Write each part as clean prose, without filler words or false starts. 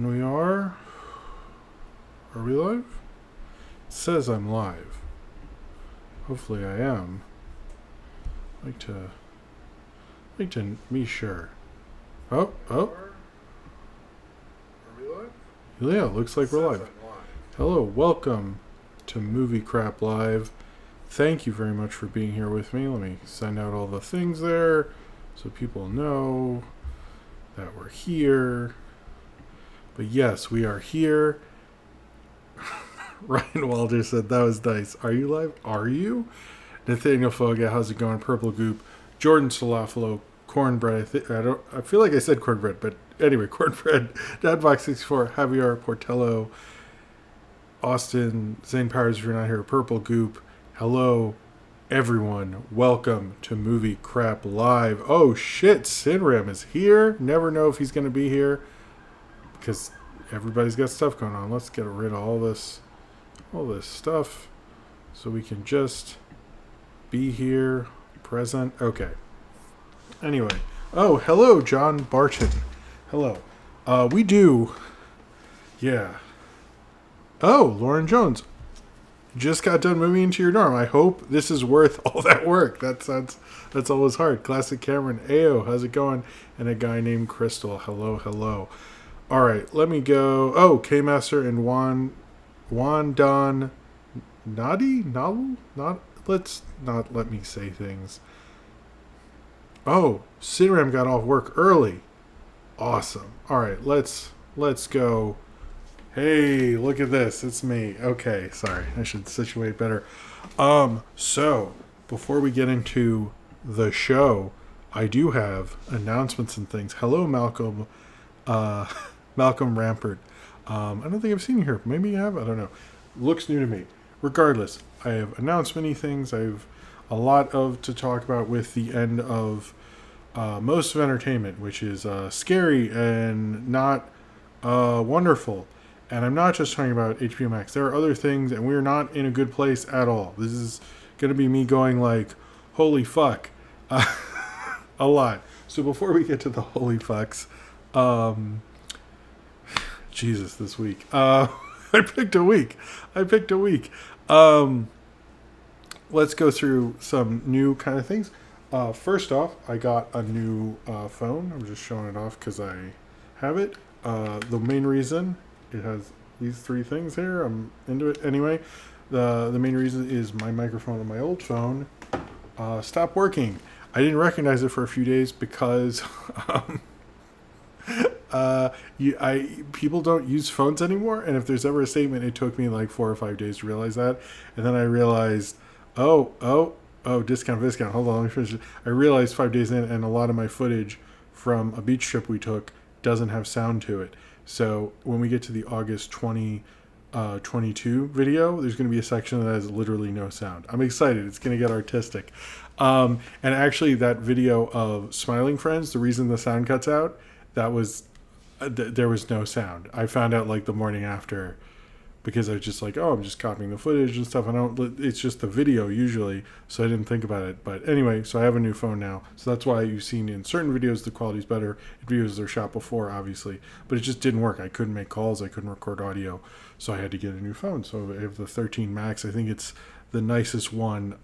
We are. Are we live? It says I'm live. Hopefully I am. Like to be sure. Oh. Are we live? Yeah, looks like we're live. Hello, welcome to Movie Crap Live. Thank you very much for being here with me. Let me send out all the things there so people know that we're here. But yes, we are here. Ryan Walter said that was nice. Are you live? Are you? Nathaniel Foga, how's it going? Purple Goop, Jordan Solafalo, Cornbread. I feel like I said cornbread, but anyway, cornbread. Dadbox64, Javier Portello, Austin, Zane Powers. If you're not here, Purple Goop. Hello, everyone. Welcome to Movie Crap Live. Oh shit, Sinram is here. Never know if he's going to be here because everybody's got stuff going on. Let's get rid of all this stuff so we can just be here, present. Okay. Anyway. Oh, hello, John Barton. Hello. We do. Yeah. Oh, Lauren Jones. Just got done moving into your dorm. I hope this is worth all that work. That's always hard. Classic Cameron. Ayo, how's it going? And a guy named Crystal. Hello. All right, let me go. Oh, K-Master and Juan Don Nadi? Novel? Let's not let me say things. Oh, Sinram got off work early. Awesome. All right, let's go. Hey, look at this. It's me. Okay, sorry. I should situate better. So, before we get into the show, I do have announcements and things. Hello, Malcolm. Malcolm Rampart. I don't think I've seen you here. Maybe you have. I don't know. Looks new to me. Regardless, I have announced many things. I have a lot to talk about with the end of Most of Entertainment, which is scary and not wonderful. And I'm not just talking about HBO Max. There are other things, and we're not in a good place at all. This is going to be me going like, holy fuck, a lot. So before we get to the holy fucks, Jesus, this week. I picked a week. Let's go through some new kind of things. First off, I got a new phone. I'm just showing it off because I have it. The main reason, it has these three things here. I'm into it anyway. The main reason is my microphone on my old phone stopped working. I didn't recognize it for a few days because people don't use phones anymore, and if there's ever a statement, it took me like 4 or 5 days to realize that, and then I realized, oh, discount, hold on, let me finish it. I realized 5 days in, and a lot of my footage from a beach trip we took doesn't have sound to it. So when we get to the August 2022 video, there's going to be a section that has literally no sound. I'm excited. It's going to get artistic. And actually, that video of Smiling Friends, the reason the sound cuts out, that was there was no sound. I found out like the morning after because I was just like, oh, I'm just copying the footage and stuff. It's just the video usually, so I didn't think about it. But anyway, so I have a new phone now. So that's why you've seen in certain videos the quality's better. In videos they're shot before, obviously. But it just didn't work. I couldn't make calls. I couldn't record audio. So I had to get a new phone. So I have the 13 Max. I think it's the nicest one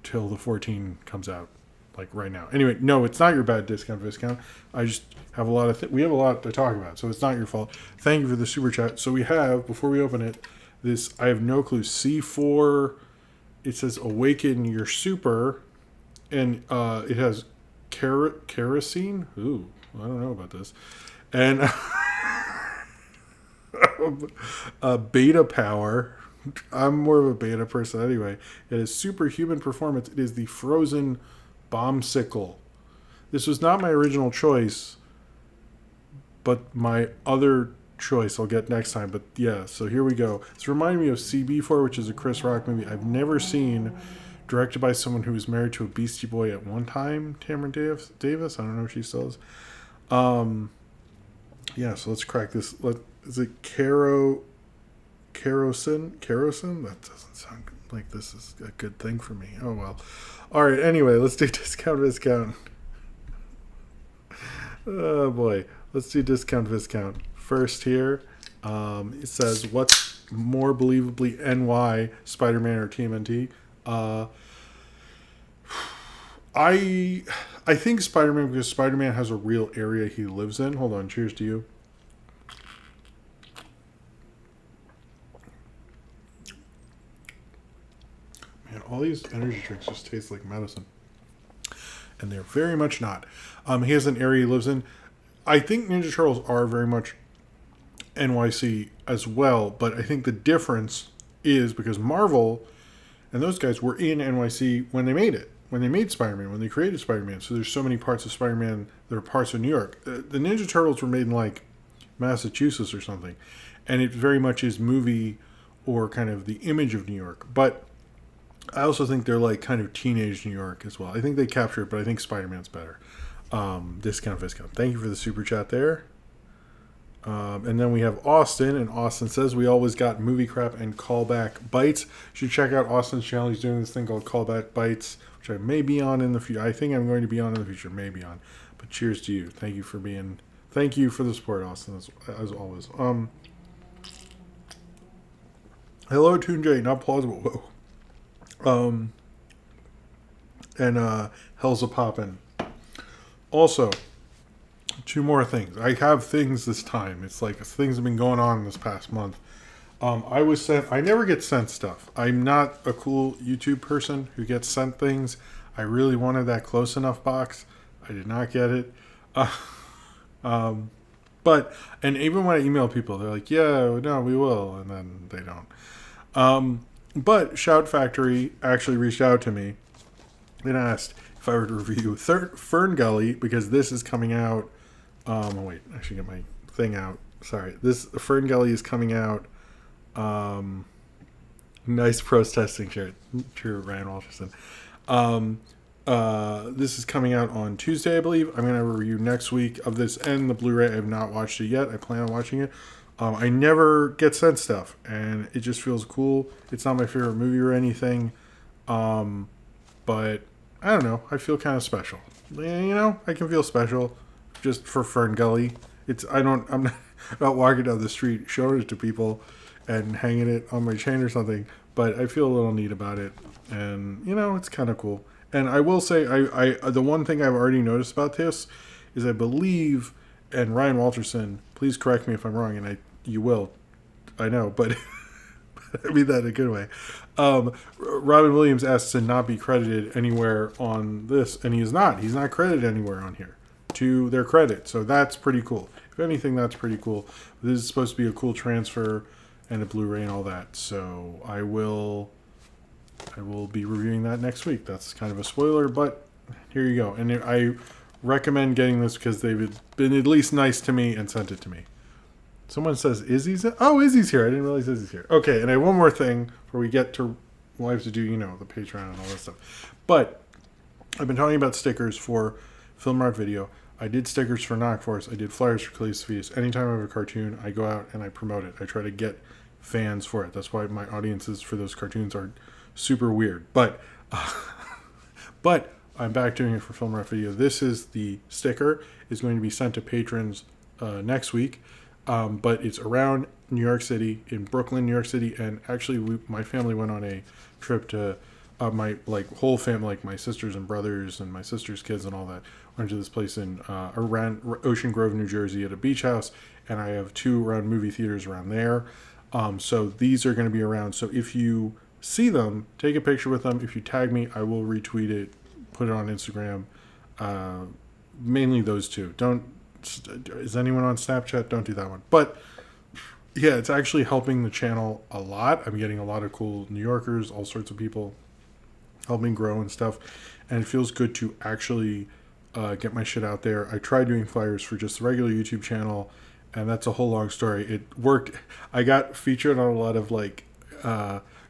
till the 14 comes out. Like right now. Anyway, no, it's not your bad discount. I just have a lot of we have a lot to talk about, so it's not your fault. Thank you for the super chat. So we have, before we open it, this, I have no clue, C4, it says awaken your super, and it has kerosene. Ooh, I don't know about this. And beta power. I'm more of a beta person anyway. It is superhuman performance. It is the frozen bombsicle. This was not my original choice, but my other choice I'll get next time. But yeah, so here we go. It's reminding me of CB4, which is a Chris Rock movie I've never seen, directed by someone who was married to a Beastie Boy at one time, Tamron Davis. I don't know if she still is. Yeah, so let's crack this. Is it kerosene? That doesn't sound like this is a good thing for me. Oh well. All right. Anyway, let's do discount. Oh boy. Let's do discount viscount. First here, it says what's more believably NY, Spider-Man or TMNT? Uh, I I think Spider-Man because Spider-Man has a real area he lives in. Hold on, cheers to you. Man, all these energy drinks just taste like medicine. And they're very much not. He has an area he lives in. I think Ninja Turtles are very much NYC as well, but I think the difference is because Marvel and those guys were in NYC when they made it, when they made Spider-Man, when they created Spider-Man. So there's so many parts of Spider-Man that are parts of New York. The Ninja Turtles were made in like Massachusetts or something, and it very much is movie or kind of the image of New York. But I also think they're like kind of teenage New York as well. I think they capture it, but I think Spider-Man's better. Discount, viscount. Thank you for the super chat there. And then we have Austin, and Austin says we always got movie crap and callback bites. You should check out Austin's channel. He's doing this thing called Callback Bites, which I may be on in the future. I think I'm going to be on in the future, maybe on. But cheers to you. Thank you for being. Thank you for the support, Austin, as always. Hello, Toon J. Not plausible. Whoa. And Hell's a Poppin'. Also, two more things. I have things this time. It's like things have been going on this past month. I never get sent stuff. I'm not a cool YouTube person who gets sent things. I really wanted that close enough box. I did not get it. And even when I email people, they're like, yeah, no, we will. And then they don't. But Shout Factory actually reached out to me and asked if I were to review Fern Gully, because this is coming out. Wait, I should get my thing out. Sorry. This Fern Gully is coming out. Nice protesting shirt. True, Ryan Walterson. This is coming out on Tuesday, I believe. I'm going to review next week of this and the Blu-ray. I have not watched it yet. I plan on watching it. I never get sent stuff, and it just feels cool. It's not my favorite movie or anything, but I don't know. I feel kind of special. I can feel special just for Fern Gully. I'm not walking down the street showing it to people and hanging it on my chain or something, but I feel a little neat about it, and it's kind of cool. And I will say, I the one thing I've already noticed about this is I believe, and Ryan Walterson, please correct me if I'm wrong, and you will, I know, but I mean that in a good way. Robin Williams asked to not be credited anywhere on this, and he is not. He's not credited anywhere on here, to their credit. So that's pretty cool. If anything, that's pretty cool. This is supposed to be a cool transfer and a Blu-ray and all that. So I will be reviewing that next week. That's kind of a spoiler, but here you go. And I recommend getting this because they've been at least nice to me and sent it to me. Someone says, Izzy's here. I didn't realize Izzy's here. Okay, and I have one more thing before we get to, I have to do, the Patreon and all that stuff. But I've been talking about stickers for Film Art Video. I did stickers for Knock Force. I did flyers for Calais Fetus. Anytime I have a cartoon, I go out and I promote it. I try to get fans for it. That's why my audiences for those cartoons are super weird. But I'm back doing it for Film Art Video. This is the sticker. It's going to be sent to patrons next week. But it's around New York City, in Brooklyn, New York City, and actually my family went on a trip to my whole family, my sisters and brothers and my sister's kids and all that, went to this place in around Ocean Grove, New Jersey, at a beach house, and I have 2 around movie theaters around there. So these are going to be around. So if you see them, take a picture with them. If you tag me, I will retweet it, put it on Instagram. Mainly those 2. Is anyone on Snapchat? Don't do that one. But yeah, it's actually helping the channel a lot. I'm getting a lot of cool New Yorkers, all sorts of people helping grow and stuff. And it feels good to actually get my shit out there. I tried doing flyers for just the regular YouTube channel, and that's a whole long story. It worked. I got featured on a lot of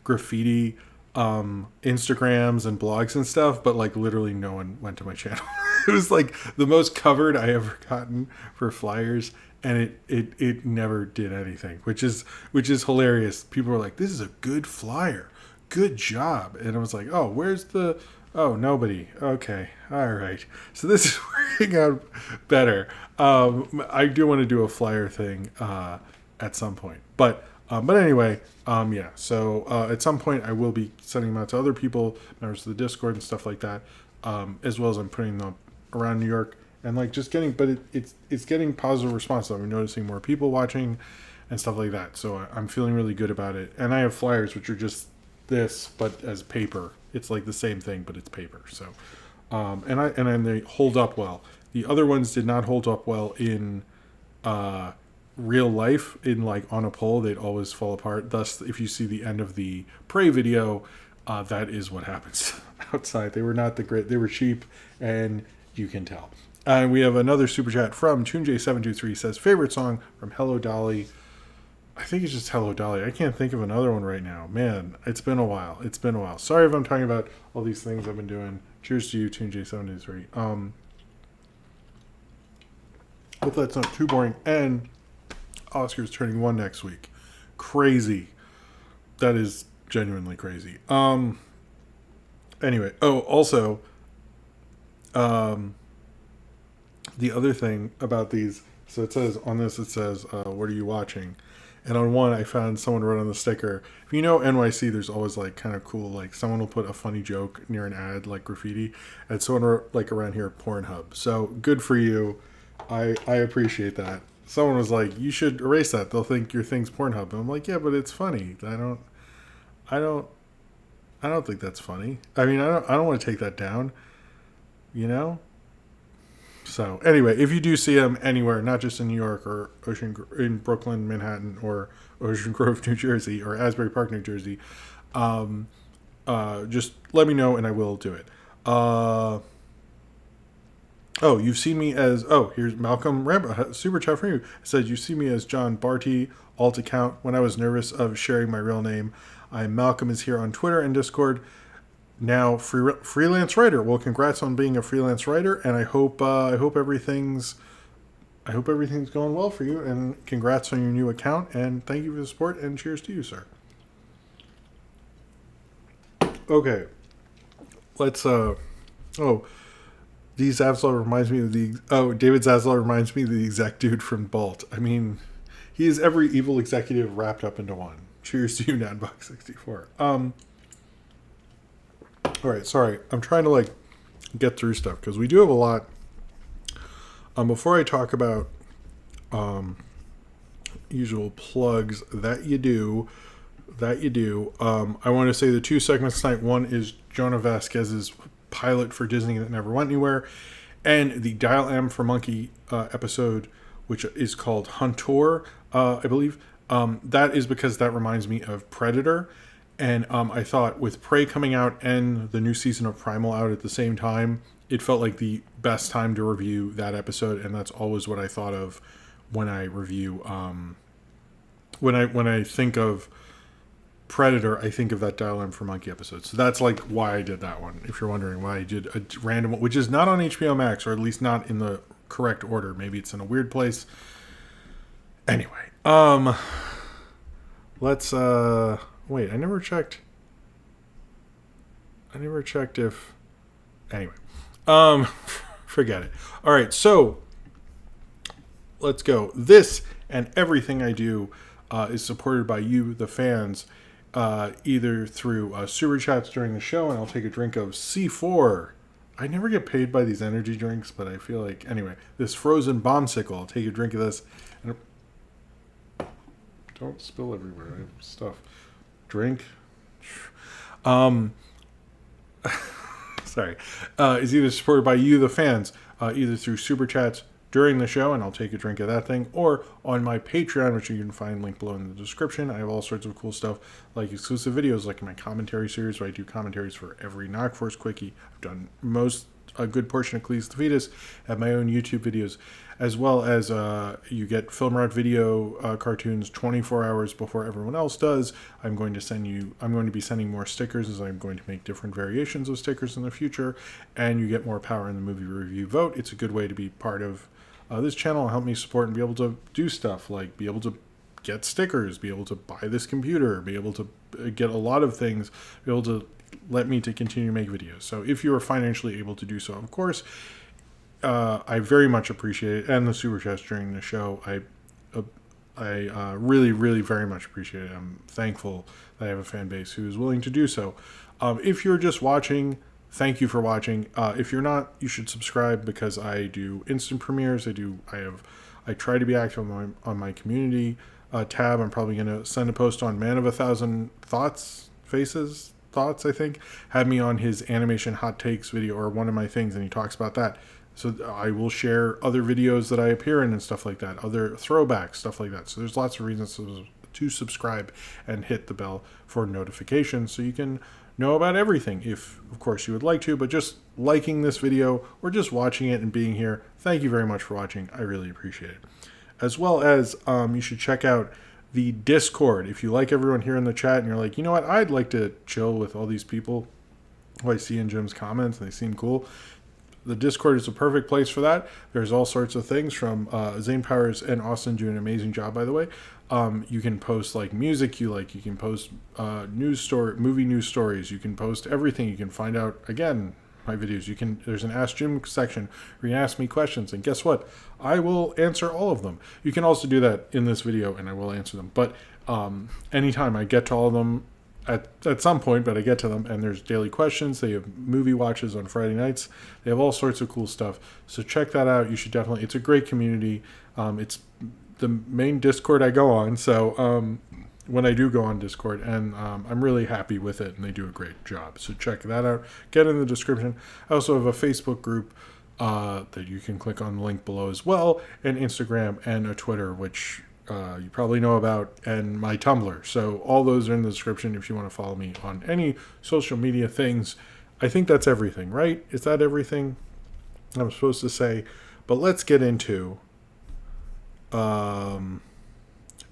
graffiti Instagrams and blogs and stuff, but literally no one went to my channel. It was the most covered I ever gotten for flyers, and it never did anything, which is hilarious. People were like, this is a good flyer, good job. And I was like, oh, where's the Oh, nobody. Okay. All right. So this is working out better. I do want to do a flyer thing at some point. But anyway, yeah. So at some point, I will be sending them out to other people, members of the Discord and stuff like that, as well as I'm putting them around New York and like just getting. But it's getting positive response. I'm noticing more people watching and stuff like that. So I'm feeling really good about it. And I have flyers which are just this, but as paper. It's like the same thing, but it's paper. So, and they hold up well. The other ones did not hold up well in real life. In like on a pole, they'd always fall apart. Thus, if you see the end of the Prey video, that is what happens outside. They were not the great. They were cheap, and you can tell. And we have another super chat from TuneJ723 says favorite song from Hello Dolly. I think it's just Hello Dolly. I can't think of another one right now. Man, it's been a while. It's been a while. Sorry if I'm talking about all these things I've been doing. Cheers to you, TuneJ723. Hope that's not too boring. And Oscar's turning 1 next week. Crazy. That is genuinely crazy. Anyway. Oh, also, the other thing about these, so it says, on this it says, what are you watching? And on one, I found someone wrote on the sticker, if you know NYC, there's always like kind of cool, like someone will put a funny joke near an ad, like graffiti. And someone wrote like around here, Pornhub. So good for you. I appreciate that. Someone was like, you should erase that. They'll think your thing's Pornhub. And I'm like, yeah, but it's funny. I don't think that's funny. I mean, I don't want to take that down, you know? So anyway, if you do see them anywhere, not just in New York or in Brooklyn, Manhattan, or Ocean Grove, New Jersey, or Asbury Park, New Jersey, just let me know and I will do it. Oh, you've seen me as, here's Malcolm Rambo, super chat for you. It says, you see me as John Barty, alt account. When I was nervous of sharing my real name, Malcolm is here on Twitter and Discord. Now freelance writer. Well, congrats on being a freelance writer, and I hope everything's going well for you. And congrats on your new account. And thank you for the support. And cheers to you, sir. Okay, let's. David Zaslav reminds me of the exec dude from Bolt. I mean, he is every evil executive wrapped up into one. Cheers to you, Nadbox64. All right, sorry. I'm trying to like get through stuff because we do have a lot. Before I talk about usual plugs that you do, I want to say the 2 segments tonight. One is Jonah Vasquez's pilot for Disney that never went anywhere, and the Dial M for Monkey episode, which is called Huntor, I believe. That is because that reminds me of Predator. And I thought with Prey coming out and the new season of Primal out at the same time, it felt like the best time to review that episode. And that's always what I thought of when I review. When I think of Predator, I think of that Dial M for Monkey episode. So that's like why I did that one. If you're wondering why I did a random one, which is not on HBO Max, or at least not in the correct order. Maybe it's in a weird place. Anyway, let's wait, I never checked if... Anyway. Forget it. All right, so let's go. This and everything I do is supported by you, the fans, either through super chats during the show, and I'll take a drink of C4. I never get paid by these energy drinks, but I feel like... Anyway, this frozen bombsicle. I'll take a drink of this. And don't spill everywhere. I have stuff. Drink. Sorry. Is either supported by you, the fans, either through super chats during the show, and I'll take a drink of that thing, or on my Patreon, which you can find linked below in the description. I have all sorts of cool stuff, like exclusive videos, like my commentary series, where I do commentaries for every Knock Force Quickie. I've done a good portion of Cleese the Fetus at my own YouTube videos, as well as you get Film Art video cartoons 24 hours before everyone else does. I'm going to be sending more stickers, as I'm going to make different variations of stickers in the future, and you get more power in the movie review vote. It's a good way to be part of this channel and help me support and be able to do stuff like be able to get stickers, be able to buy this computer, be able to get a lot of things, be able to let me to continue to make videos. So if you are financially able to do so, of course, I very much appreciate it. And the super chats during the show, I really, really very much appreciate it. I'm thankful that I have a fan base who is willing to do so. If you're just watching, thank you for watching. If you're not, you should subscribe, because I do instant premieres. I try to be active on my community tab. I'm probably going to send a post on Man of 1,000 Thoughts, I think. Had me on his animation hot takes video, or one of my things, and he talks about that. So I will share other videos that I appear in and stuff like that, other throwbacks, stuff like that. So there's lots of reasons to subscribe and hit the bell for notifications so you can know about everything, if of course you would like to. But just liking this video or just watching it and being here, thank you very much for watching. I really appreciate it. As well as you should check out the Discord. If you like everyone here in the chat and you're like, you know what, I'd like to chill with all these people who I see in Jim's comments and they seem cool, the Discord is a perfect place for that. There's all sorts of things from Zane Powers and Austin do an amazing job, by the way. You can post like music you like. You can post movie news stories. You can post everything. You can find out, again, my videos. There's an Ask Jim section where you can ask me questions, and guess what? I will answer all of them. You can also do that in this video, and I will answer them. But anytime I get to all of them, at some point, but I get to them, and there's daily questions. They have movie watches on Friday nights. They have all sorts of cool stuff. So check that out. You should definitely. It's a great community. It's the main Discord I go on. So when I do go on Discord, and I'm really happy with it, and they do a great job. So check that out. Get in the description. I also have a Facebook group that you can click on the link below as well, and Instagram and a Twitter, which you probably know about, and my Tumblr. So all those are in the description if you want to follow me on any social media things. I think that's everything, right? Is that everything I'm supposed to say? But let's get into...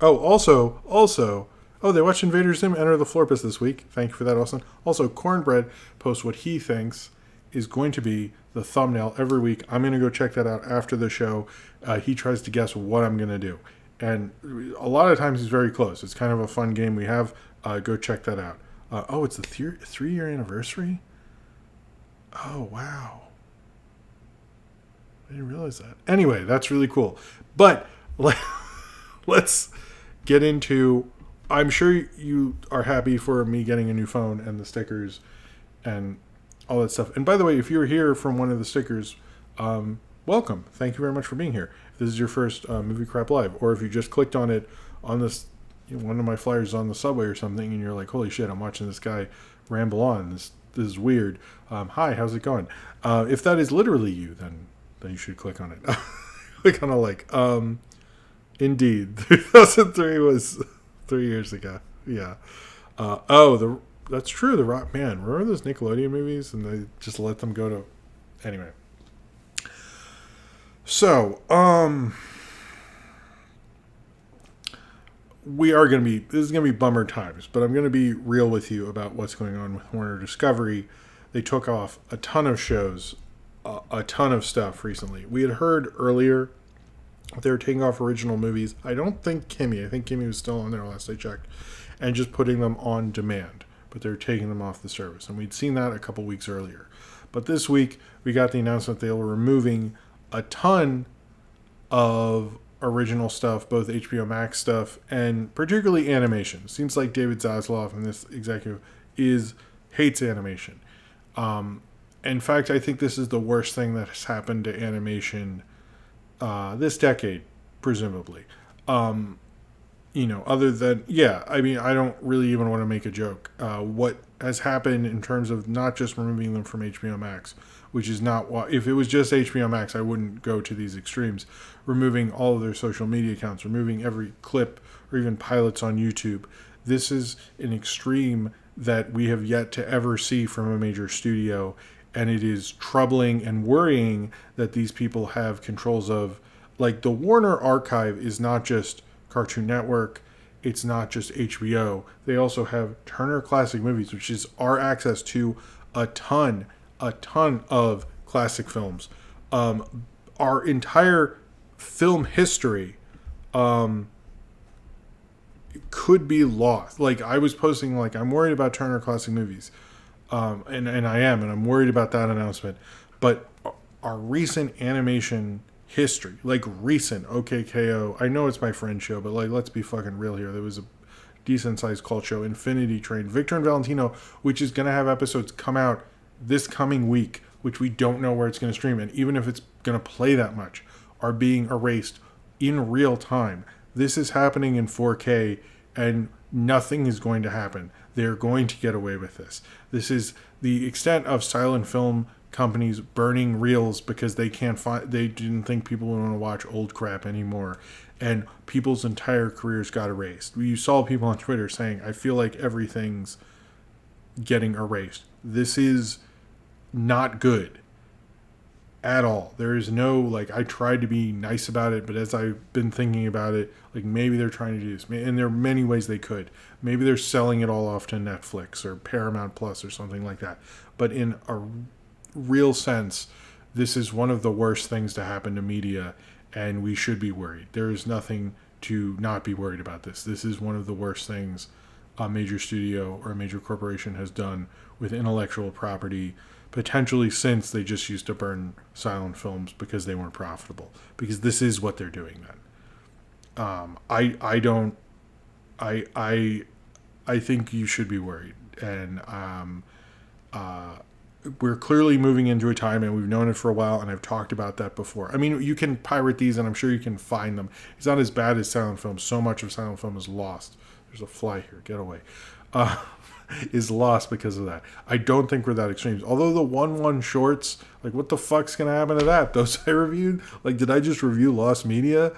Also, they watched Invader Zim Enter the Florpus this week. Thank you for that, Austin. Also, Cornbread posts what he thinks is going to be the thumbnail every week. I'm going to go check that out after the show. He tries to guess what I'm going to do. And a lot of times he's very close. It's kind of a fun game we have. Go check that out. It's the 3-year anniversary? Oh, wow. I didn't realize that. Anyway, that's really cool. But let's get into... I'm sure you are happy for me getting a new phone and the stickers and all that stuff. And by the way, if you're here from one of the stickers... welcome. Thank you very much for being here. If this is your first Movie Crap Live, or if you just clicked on it on this, one of my flyers on the subway or something, and you're like, holy shit, I'm watching this guy ramble on. This is weird. Hi, how's it going? If that is literally you, then you should click on it. Click on a like. Indeed, 2003 was 3 years ago. Yeah. That's true. The Rock Man. Remember those Nickelodeon movies, and they just let them go to. Anyway. So, this is going to be bummer times, but I'm going to be real with you about what's going on with Warner Discovery. They took off a ton of shows, a ton of stuff recently. We had heard earlier they were taking off original movies. I think Kimmy was still on there last I checked, and just putting them on demand, but they're taking them off the service. And we'd seen that a couple weeks earlier. But this week, we got the announcement they were removing a ton of original stuff, both HBO Max stuff and particularly animation. Seems like David Zaslav and this executive hates animation. In fact, I think this is the worst thing that has happened to animation this decade, presumably. Other than, I don't really even want to make a joke. What has happened in terms of not just removing them from HBO Max, which is not what, if it was just HBO Max, I wouldn't go to these extremes. Removing all of their social media accounts, removing every clip or even pilots on YouTube. This is an extreme that we have yet to ever see from a major studio, and it is troubling and worrying that these people have controls of, like, the Warner archive is not just Cartoon Network, it's not just HBO. They also have Turner Classic Movies, which is our access to a ton of classic films. Our entire film history could be lost. Like, I was posting, like, I'm worried about Turner Classic Movies. and I am, and I'm worried about that announcement. But our recent animation history, like recent OKKO, I know it's my friend show, but like, let's be fucking real here. There was a decent sized cult show, Infinity Train, Victor and Valentino, which is going to have episodes come out this coming week, which we don't know where it's going to stream. And even if it's going to play that much, are being erased in real time. This is happening in 4K, and nothing is going to happen. They're going to get away with this. This is the extent of silent film companies burning reels because they didn't think people would want to watch old crap anymore, and people's entire careers got erased. You saw people on Twitter saying, I feel like everything's getting erased. This is not good at all. There is no, like, I tried to be nice about it, but as I've been thinking about it, like, maybe they're trying to do this, and there are many ways they could. Maybe they're selling it all off to Netflix or Paramount Plus or something like that. But in a real sense, this is one of the worst things to happen to media, and we should be worried. There is nothing to not be worried about this. This is one of the worst things a major studio or a major corporation has done with intellectual property, potentially since they just used to burn silent films because they weren't profitable. Because this is what they're doing then. I think you should be worried, and we're clearly moving into a time, and we've known it for a while, and I've talked about that before. I mean, you can pirate these, and I'm sure you can find them. It's not as bad as silent film. So much of silent film is lost. There's a fly here. Get away. Is lost because of that. I don't think we're that extreme. Although the 1-1 shorts, like, what the fuck's gonna happen to that? Those I reviewed, like, did I just review lost media?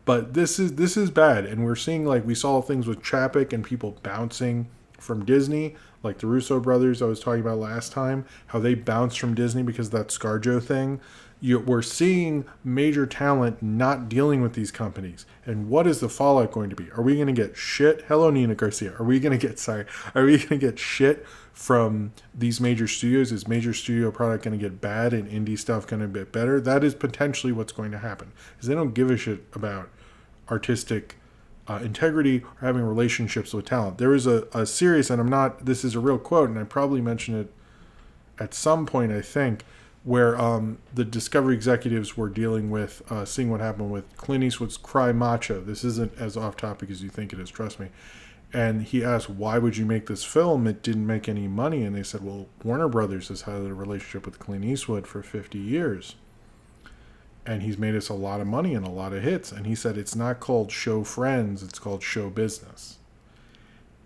But this is bad, and we're seeing, like, we saw things with Chapek and people bouncing from Disney, like the Russo brothers I was talking about last time, how they bounced from Disney because of that ScarJo thing. We're seeing major talent not dealing with these companies. And what is the fallout going to be? Are we going to get shit? Hello, Nina Garcia. Are we going to get shit from these major studios? Is major studio product going to get bad and indie stuff going to get better? That is potentially what's going to happen. Because they don't give a shit about artistic integrity or having relationships with talent. There is a series, and this is a real quote, and I probably mentioned it at some point, I think, where the Discovery executives were dealing with seeing what happened with Clint Eastwood's Cry Macho. This isn't as off topic as you think it is, trust me. And he asked, why would you make this film? It didn't make any money. And they said, well, Warner Brothers has had a relationship with Clint Eastwood for 50 years. And he's made us a lot of money and a lot of hits. And he said, it's not called show friends, it's called show business.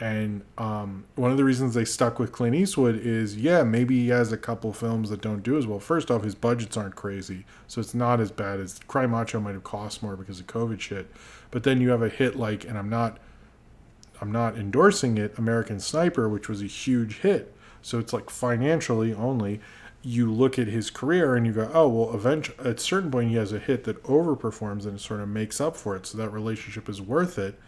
And one of the reasons they stuck with Clint Eastwood is, yeah, maybe he has a couple films that don't do as well. First off, his budgets aren't crazy, so it's not as bad as Cry Macho might have cost more because of COVID shit. But then you have a hit like, and I'm not endorsing it, American Sniper, which was a huge hit. So it's like financially only, you look at his career and you go, oh, well, eventually, at a certain point he has a hit that overperforms and it sort of makes up for it. So that relationship is worth it.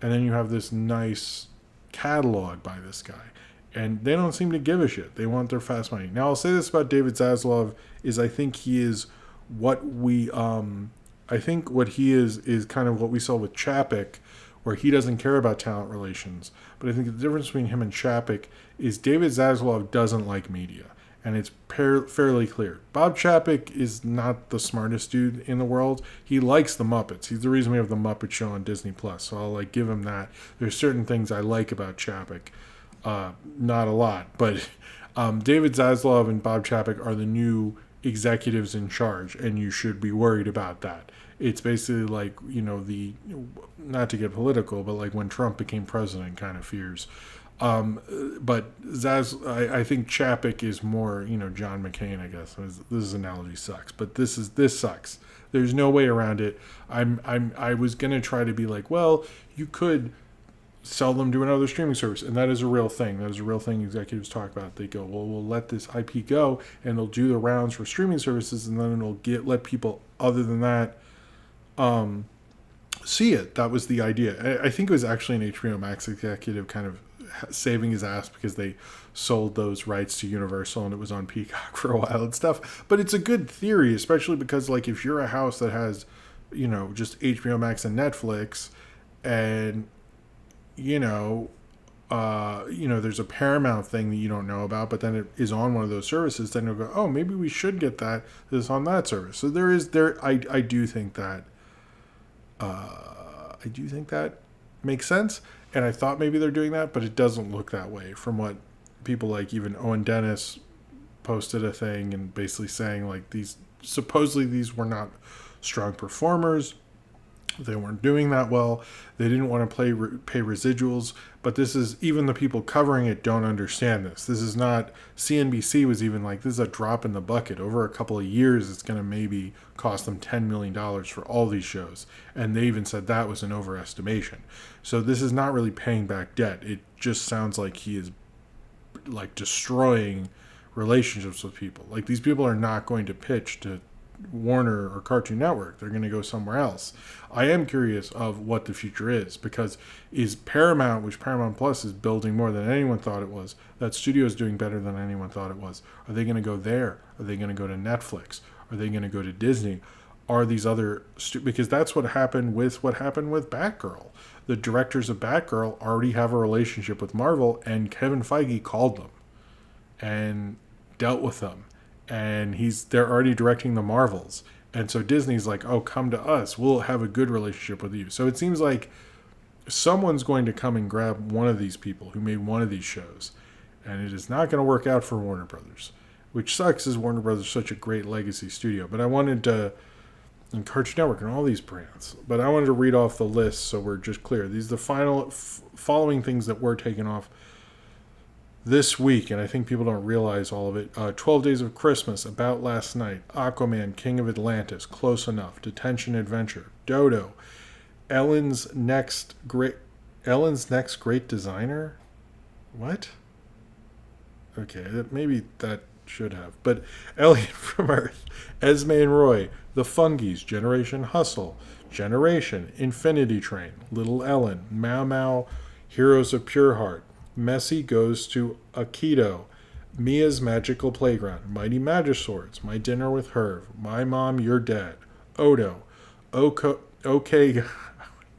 And then you have this nice catalog by this guy, and they don't seem to give a shit. They want their fast money. Now, I'll say this about David Zaslav is I think he is what we I think what he is kind of what we saw with Chapek, where he doesn't care about talent relations. But I think the difference between him and Chapek is David Zaslav doesn't like media, and it's fairly clear. Bob Chapek is not the smartest dude in the world. He likes the Muppets. He's the reason we have the Muppet Show on Disney Plus. So I'll give him that. There's certain things I like about Chapek, not a lot, but David Zaslav and Bob Chapek are the new executives in charge, and you should be worried about that. It's basically like, not to get political, but like when Trump became president kind of fears. But I think Chapek is more, John McCain, I guess. This analogy sucks, but this sucks. There's no way around it. I was gonna try to be like, well, you could sell them to another streaming service, and that is a real thing. That is a real thing executives talk about. They go, well, we'll let this IP go, and they'll do the rounds for streaming services, and then it'll let people other than that see it. That was the idea. I think it was actually an HBO Max executive kind of saving his ass because they sold those rights to Universal and it was on Peacock for a while and stuff. But it's a good theory, especially because, like, if you're a house that has, just HBO Max and Netflix, and there's a Paramount thing that you don't know about, but then it is on one of those services, then you'll go, oh, maybe we should get this on that service. So I do think that makes sense. And I thought maybe they're doing that, but it doesn't look that way from what people like even Owen Dennis posted a thing and basically saying like supposedly these were not strong performers. They weren't doing that well. They didn't want to pay residuals. But this is, even the people covering it don't understand this. This is not, CNBC was even like, this is a drop in the bucket. Over a couple of years, it's going to maybe cost them $10 million for all these shows. And they even said that was an overestimation. So this is not really paying back debt. It just sounds like he is like destroying relationships with people. Like, these people are not going to pitch to Warner or Cartoon Network. They're going to go somewhere else. I am curious of what the future is, because is Paramount, which Paramount Plus is building more than anyone thought it was, that studio is doing better than anyone thought it was. Are they going to go there? Are they going to go to Netflix? Are they going to go to Disney? Are these other because that's what happened with Batgirl. The directors of Batgirl already have a relationship with Marvel, and Kevin Feige called them and dealt with them. And they're already directing the Marvels. And so Disney's like, oh, come to us. We'll have a good relationship with you. So it seems like someone's going to come and grab one of these people who made one of these shows. And it is not going to work out for Warner Brothers. Which sucks, as Warner Brothers is such a great legacy studio. But I wanted to, and Cartoon Network and all these brands. But I wanted to read off the list so we're just clear. These are the following things that were taken off this week, and I think people don't realize all of it. 12 Days of Christmas, About Last Night, Aquaman, King of Atlantis, Close Enough, Detention Adventure, Dodo, Ellen's Next Great Designer? What? Okay, maybe that should have. But Alien from Earth, Esme and Roy, The Fungies, Generation Hustle, Generation, Infinity Train, Little Ellen, Mau Mau, Heroes of Pure Heart, Messi Goes to Aikido, Mia's Magical Playground, Mighty Magiswords, My Dinner with Herv, My Mom, Your Dad, Odo, OK, you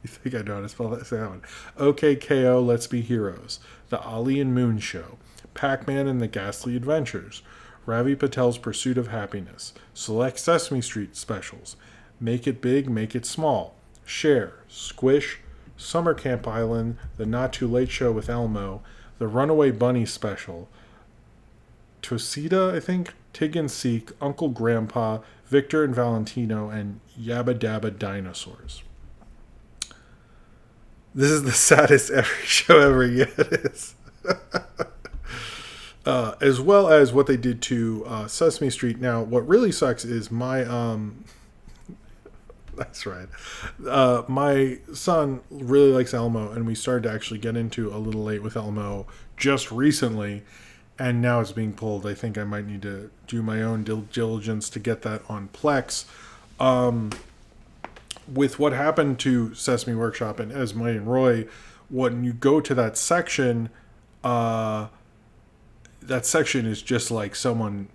think I know how to spell that? Say that one. OKKO, Let's Be Heroes, The Ollie and Moon Show, Pac Man and the Ghastly Adventures, Ravi Patel's Pursuit of Happiness, Select Sesame Street Specials, Make It Big, Make It Small, Share, Squish, Summer Camp Island, The Not Too Late Show with Elmo, The Runaway Bunny Special, Tosida, I think, Tig and Seek, Uncle Grandpa, Victor and Valentino, and Yabba Dabba Dinosaurs. This is the saddest every show ever yet is. As well as what they did to Sesame Street. Now, what really sucks is that's right. My son really likes Elmo, and we started to actually get into a little late with Elmo just recently, and now it's being pulled. I think I might need to do my own diligence to get that on Plex. With what happened to Sesame Workshop and Esme and Roy, when you go to that section is just like someone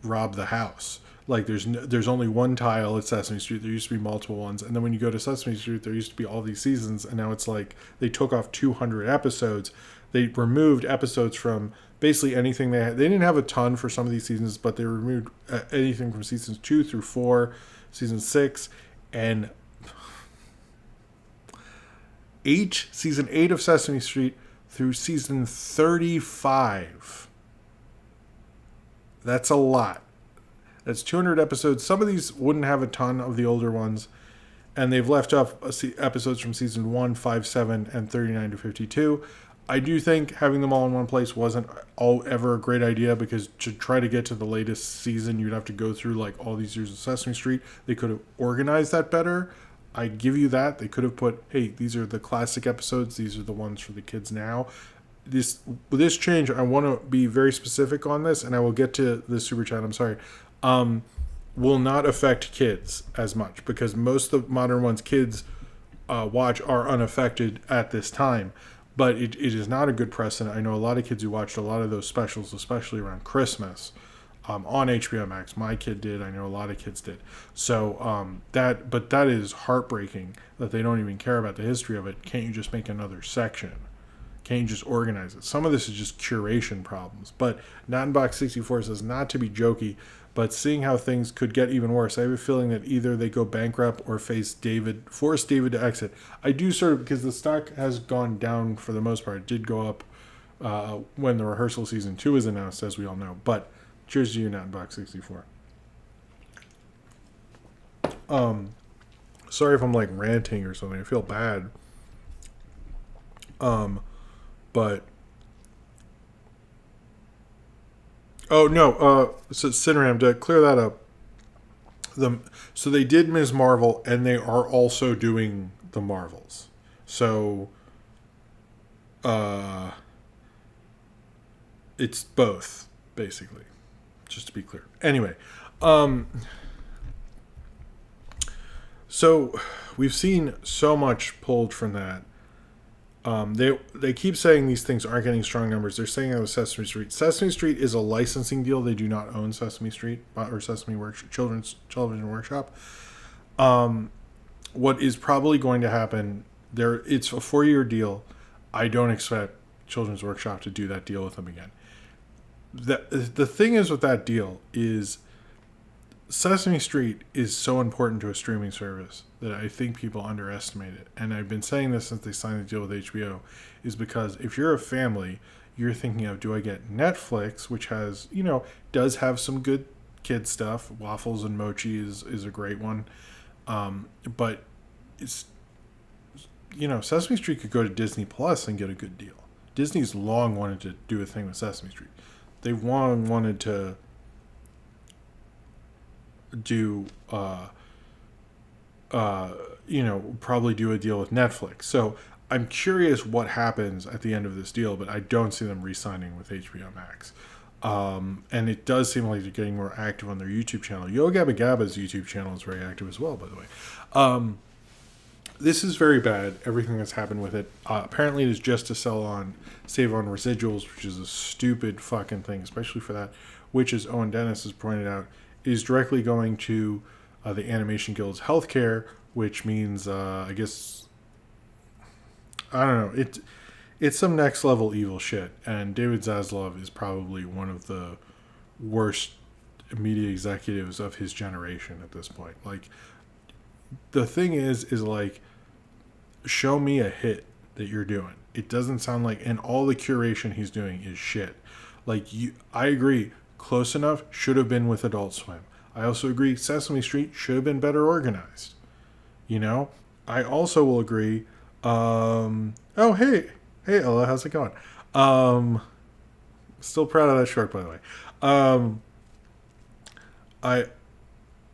robbed the house. Like there's only one tile at Sesame Street. There used to be multiple ones, and then when you go to Sesame Street, there used to be all these seasons, and now it's like they took off 200 episodes. They removed episodes from basically anything they had. They didn't have a ton for some of these seasons, but they removed anything from seasons 2 through 4, season 6, and season 8 of Sesame Street through season 35. That's a lot. That's 200 episodes. Some of these wouldn't have a ton of the older ones, and they've left off episodes from season 1, 5, 7, and 39 to 52. I do think having them all in one place wasn't ever a great idea, because to try to get to the latest season, you'd have to go through like all these years of Sesame Street. They could have organized that better. I give you that. They could have put, hey, these are the classic episodes. These are the ones for the kids now. With this change, I want to be very specific on this, and I will get to the super chat. I'm sorry. Will not affect kids as much, because most of the modern ones kids watch are unaffected at this time. But it is not a good precedent. I know a lot of kids who watched a lot of those specials, especially around Christmas, on HBO Max. My kid did. I know a lot of kids did. So that is heartbreaking that they don't even care about the history of it. Can't you just make another section? Can't you just organize it? Some of this is just curation problems. But Nottenbox64 says, not to be jokey, but seeing how things could get even worse, I have a feeling that either they go bankrupt or force David to exit. I do sort of, because the stock has gone down for the most part. It did go up when the rehearsal season 2 was announced, as we all know. But cheers to you, Nottenbox64. Sorry if I'm like ranting or something. I feel bad. But oh no, so Cineram, to clear that up. So they did Ms. Marvel, and they are also doing the Marvels. So it's both, basically. Just to be clear. Anyway, so we've seen so much pulled from that. They keep saying these things aren't getting strong numbers. They're saying that with Sesame Street. Sesame Street is a licensing deal. They do not own Sesame Street or Children's Television Workshop. What is probably going to happen there? It's a 4-year deal. I don't expect Children's Workshop to do that deal with them again. The thing is with that deal is Sesame Street is so important to a streaming service that I think people underestimate it. And I've been saying this since they signed the deal with HBO, is because if you're a family, you're thinking of, do I get Netflix, which has, does have some good kid stuff. Waffles and Mochi is a great one. But it's, Sesame Street could go to Disney Plus and get a good deal. Disney's long wanted to do a thing with Sesame Street. They've long wanted to do probably do a deal with Netflix. So I'm curious what happens at the end of this deal, but I don't see them re-signing with HBO Max. And it does seem like they're getting more active on their YouTube channel. Yo Gabba Gabba's YouTube channel is very active as well, by the way. This is very bad, everything that's happened with it. Apparently it is just to save on residuals, which is a stupid fucking thing, especially for that, which, as Owen Dennis has pointed out, is directly going to the Animation Guild's healthcare, which means, I don't know, it's some next level evil shit. And David Zaslav is probably one of the worst media executives of his generation at this point. Like, the thing is like, show me a hit that you're doing. It doesn't sound like, and all the curation he's doing is shit. Like, I agree, Close Enough should have been with Adult Swim. I also agree Sesame Street should have been better organized. I also will agree. Oh, hey Ella, how's it going? Still proud of that short, by the way.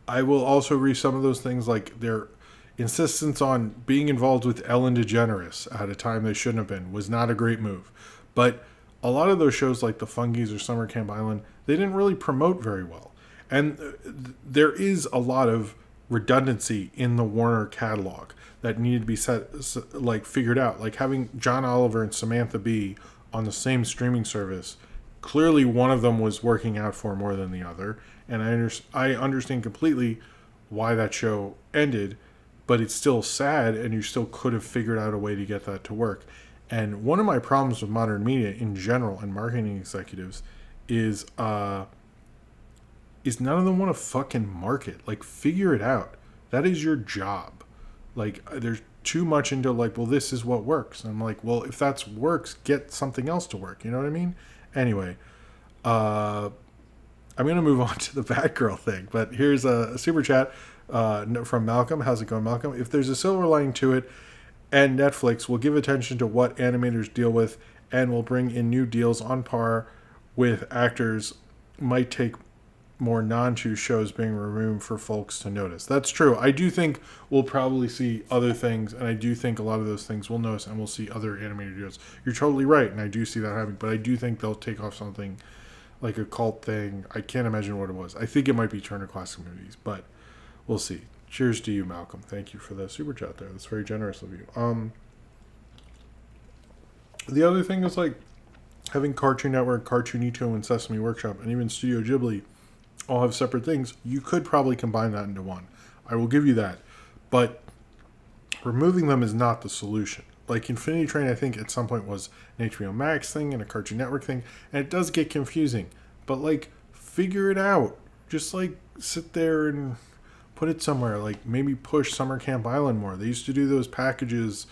I will also agree some of those things, like their insistence on being involved with Ellen DeGeneres at a time they shouldn't have been, was not a great move. But a lot of those shows, like The Fungies or Summer Camp Island, they didn't really promote very well. And there is a lot of redundancy in the Warner catalog that needed to be figured out. Like having John Oliver and Samantha Bee on the same streaming service. Clearly one of them was working out for more than the other. And I understand completely why that show ended, but it's still sad, and you still could have figured out a way to get that to work. And one of my problems with modern media in general and marketing executives is none of them want to fucking market. Like, figure it out. That is your job. Like, there's too much into like, well, this is what works. And I'm like, well, if that works, get something else to work. You know what I mean? Anyway, I'm going to move on to the Batgirl thing. But here's a super chat from Malcolm. How's it going, Malcolm? If there's a silver lining to it, and Netflix will give attention to what animators deal with and will bring in new deals on par with actors, might take more non-chew shows being removed for folks to notice. That's true. I do think we'll probably see other things, and I do think a lot of those things we'll notice, and we'll see other animated deals. You're totally right, and I do see that happening, but I do think they'll take off something like a cult thing. I can't imagine what it was. I think it might be Turner Classic Movies, but we'll see. Cheers to you, Malcolm. Thank you for the super chat there. That's very generous of you. The other thing is, like, having Cartoon Network, Cartoonito, and Sesame Workshop, and even Studio Ghibli all have separate things. You could probably combine that into one. I will give you that. But removing them is not the solution. like Infinity Train, I think at some point was an HBO Max thing and a Cartoon Network thing, and it does get confusing. But like, figure it out. Just like sit there and put it somewhere. Like maybe push Summer Camp Island more. They used to do those packages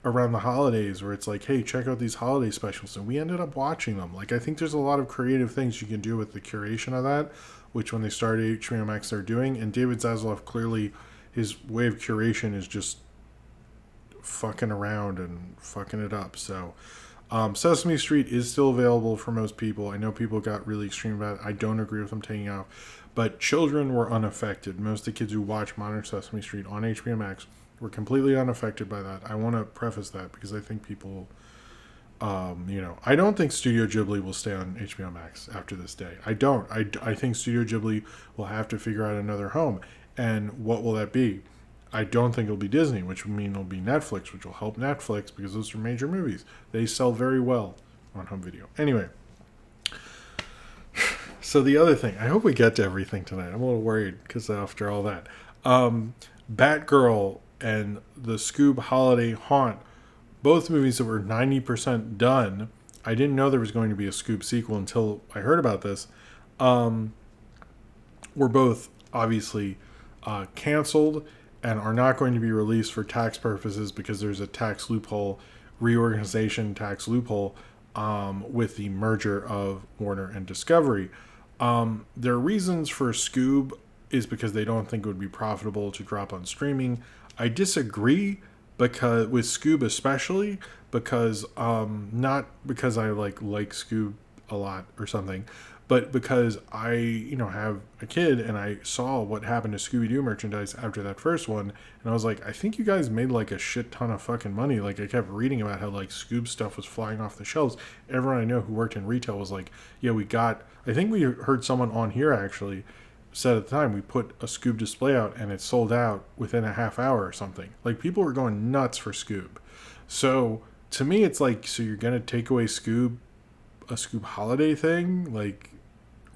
around the holidays where it's like, hey, check out these holiday specials, and we ended up watching them. Like, I think there's a lot of creative things you can do with the curation of that, which when they started HBO Max they're doing. And David Zaslav, clearly his way of curation is just fucking around and fucking it up. So Sesame Street is still available for most people. I know people got really extreme about it. I don't agree with them taking off, but children were unaffected. Most of the kids who watch Modern Sesame Street on HBO Max were completely unaffected by that. I want to preface that because I think people, I don't think Studio Ghibli will stay on HBO Max after this day. I don't. I think Studio Ghibli will have to figure out another home. And what will that be? I don't think it'll be Disney, which would mean it'll be Netflix, which will help Netflix because those are major movies. They sell very well on home video. Anyway, so the other thing, I hope we get to everything tonight. I'm a little worried because after all that, Batgirl and the Scoob Holiday Haunt, both movies that were 90% done. I didn't know there was going to be a Scoob sequel until I heard about this. Were both obviously canceled and are not going to be released for tax purposes because there's a tax loophole, reorganization tax loophole with the merger of Warner and Discovery. Their reasons for Scoob is because they don't think it would be profitable to drop on streaming. I disagree because with Scoob especially because not because I like Scoob a lot or something, but because I have a kid and I saw what happened to Scooby-Doo merchandise after that first one, and I was like, I think you guys made like a shit ton of fucking money. Like I kept reading about how like Scoob stuff was flying off the shelves. Everyone I know who worked in retail was like, yeah, I think we heard someone on here actually said at the time we put a Scoob display out and it sold out within a half hour or something. Like people were going nuts for Scoob. So to me it's like, so you're gonna take away a Scoob holiday thing like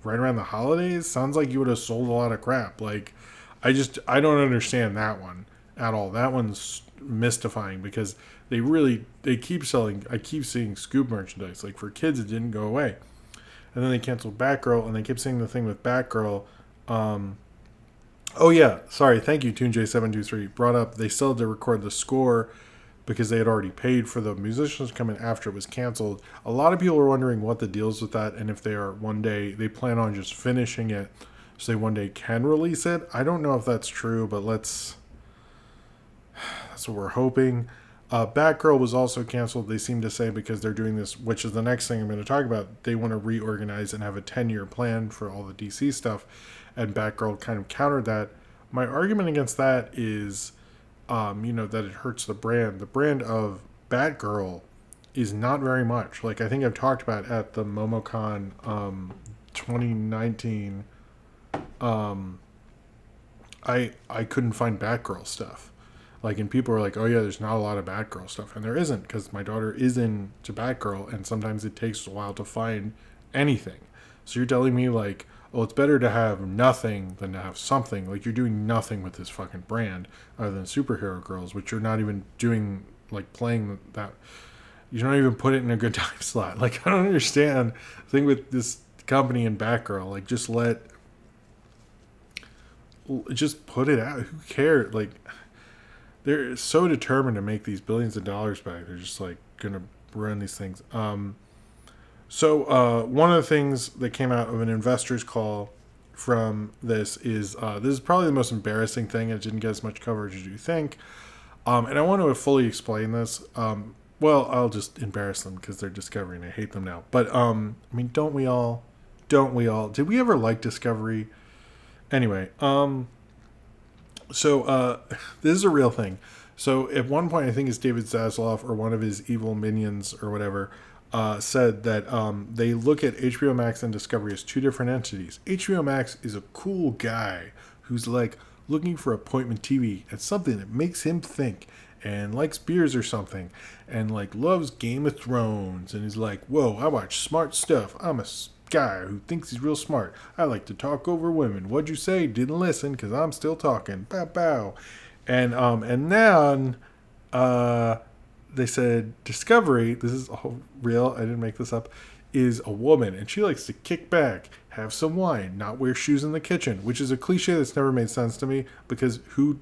right around the holidays? Sounds like you would have sold a lot of crap. Like I don't understand that one at all. That one's mystifying because they keep selling. I keep seeing Scoob merchandise. Like for kids it didn't go away. And then they canceled Batgirl and they kept saying the thing with Batgirl. Oh yeah, sorry, thank you, TuneJ723 brought up they still had to record the score because they had already paid for the musicians coming after it was canceled. A lot of people are wondering what the deal is with that and if they are one day, they plan on just finishing it so they one day can release it. I don't know if that's true, but that's what we're hoping. Batgirl was also canceled, they seem to say, because they're doing this, which is the next thing I'm going to talk about. They want to reorganize and have a 10-year plan for all the DC stuff, and Batgirl kind of countered that. My argument against that is, that it hurts the brand. The brand of Batgirl is not very much. Like I think I've talked about at the MomoCon 2019, I couldn't find Batgirl stuff. Like, and people are like, oh yeah, there's not a lot of Batgirl stuff. And there isn't, because my daughter is into Batgirl, and sometimes it takes a while to find anything. So you're telling me, like, oh, it's better to have nothing than to have something. Like, you're doing nothing with this fucking brand other than Superhero Girls, which you're not even doing, like, playing that. You don't even put it in a good time slot. Like, I don't understand the thing with this company and Batgirl. Like, just put it out. Who cares? Like, they're so determined to make these billions of dollars back. They're just like gonna run these things. So one of the things that came out of an investor's call from this is probably the most embarrassing thing. It didn't get as much coverage as you think. And I want to fully explain this. Well, I'll just embarrass them because they're Discovery and I hate them now. But I mean, don't we all? Did we ever like Discovery? Anyway, So this is a real thing. So at one point, I think it's David Zaslav or one of his evil minions or whatever said that they look at HBO Max and Discovery as two different entities. HBO Max is a cool guy who's like looking for appointment TV and something that makes him think and likes beers or something and like loves Game of Thrones and is like, whoa, I watch smart stuff. I'm a guy who thinks he's real smart. I like to talk over women. What'd you say? Didn't listen because I'm still talking. Bow bow. And then they said Discovery, this is all real, I didn't make this up, is a woman, and she likes to kick back, have some wine, not wear shoes in the kitchen, which is a cliche that's never made sense to me, because who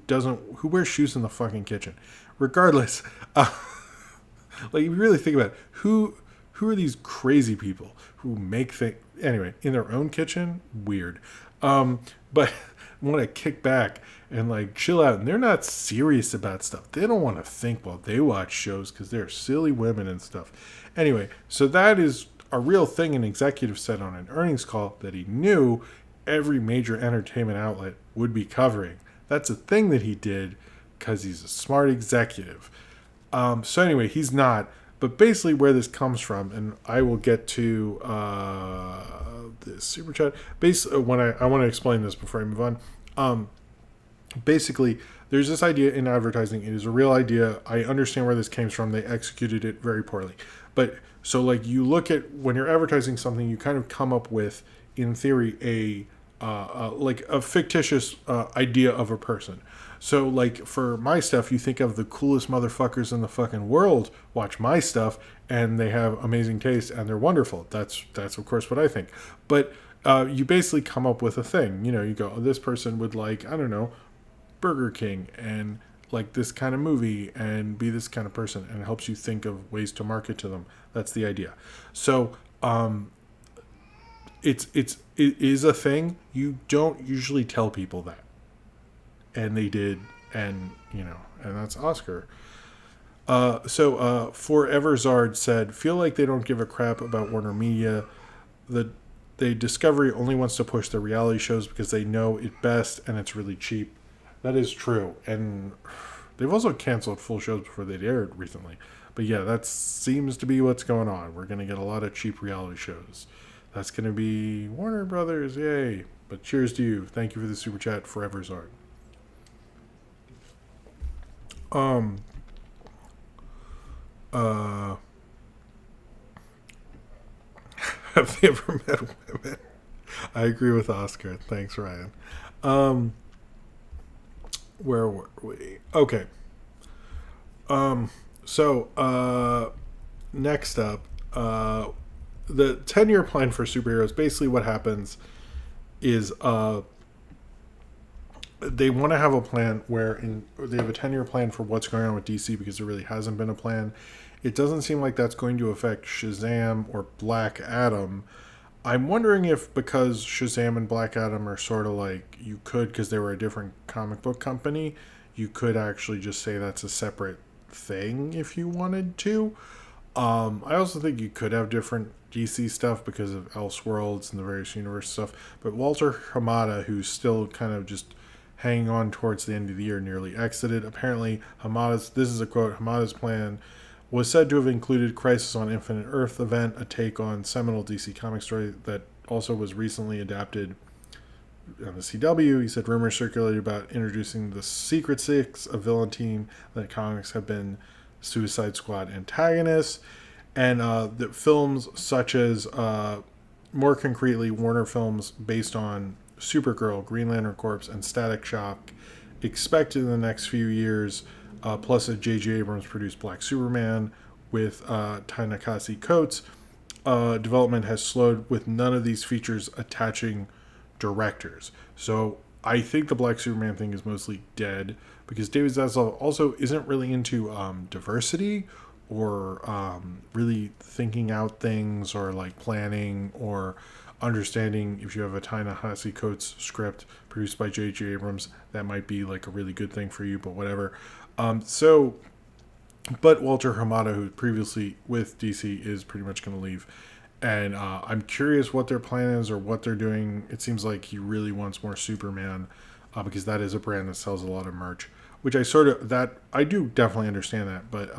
wears shoes in the fucking kitchen? Regardless, like, if you really think about it, who are these crazy people who make things, anyway, in their own kitchen? Weird. But want to kick back and like chill out, and they're not serious about stuff. They don't want to think while they watch shows because they're silly women and stuff. Anyway, so that is a real thing an executive said on an earnings call that he knew every major entertainment outlet would be covering. That's a thing that he did because he's a smart executive. So anyway, he's not. But basically where this comes from, and I will get to the super chat. When I want to explain this before I move on. Basically, there's this idea in advertising. It is a real idea. I understand where this came from. They executed it very poorly. But so like you look at when you're advertising something, you kind of come up with, in theory, like a fictitious idea of a person. So, like, for my stuff, you think of the coolest motherfuckers in the fucking world watch my stuff, and they have amazing taste, and they're wonderful. That's of course, what I think. But you basically come up with a thing. You know, you go, oh, this person would like, I don't know, Burger King, and like this kind of movie, and be this kind of person, and it helps you think of ways to market to them. That's the idea. So, it is a thing. You don't usually tell people that. And they did, and you know, and that's Oscar. So Forever Zard said, feel like they don't give a crap about Warner Media. They Discovery only wants to push their reality shows because they know it best and it's really cheap. That is true, and they've also canceled full shows before they'd aired recently. But yeah, that seems to be what's going on. We're gonna get a lot of cheap reality shows. That's gonna be Warner Brothers, yay! But cheers to you. Thank you for the super chat, Forever Zard. Have they ever met women? I agree with Oscar. Thanks, Ryan. Where were we? Okay. So next up, the 10-year plan for superheroes. Basically what happens is they want to have a plan they have a 10-year plan for what's going on with DC, because there really hasn't been a plan. It doesn't seem like that's going to affect Shazam or Black Adam. I'm wondering if, because Shazam and Black Adam are sort of like, you could, because they were a different comic book company, you could actually just say that's a separate thing if you wanted to. I also think you could have different DC stuff because of Elseworlds and the various universe stuff. But Walter Hamada, who's still kind of just hanging on towards the end of the year, nearly exited. Apparently, this is a quote, Hamada's plan was said to have included Crisis on Infinite Earth event, a take on seminal DC comic story that also was recently adapted on the CW. He said rumors circulated about introducing the Secret Six, a villain team that comics have been Suicide Squad antagonists, and the films such as, more concretely, Warner films based on Supergirl, Green Lantern Corps, and Static Shock, expected in the next few years, plus a J.J. Abrams produced Black Superman with Ta-Nehisi Coates. Development has slowed, with none of these features attaching directors. So I think the Black Superman thing is mostly dead, because David Zaslav also isn't really into diversity or really thinking out things, or like planning or understanding. If you have a Ta-Nehisi Coates script produced by J.J. Abrams, that might be like a really good thing for you, but whatever. But Walter Hamada, who previously with DC, is pretty much going to leave. And I'm curious what their plan is or what they're doing. It seems like he really wants more Superman, because that is a brand that sells a lot of merch, which I do definitely understand that, but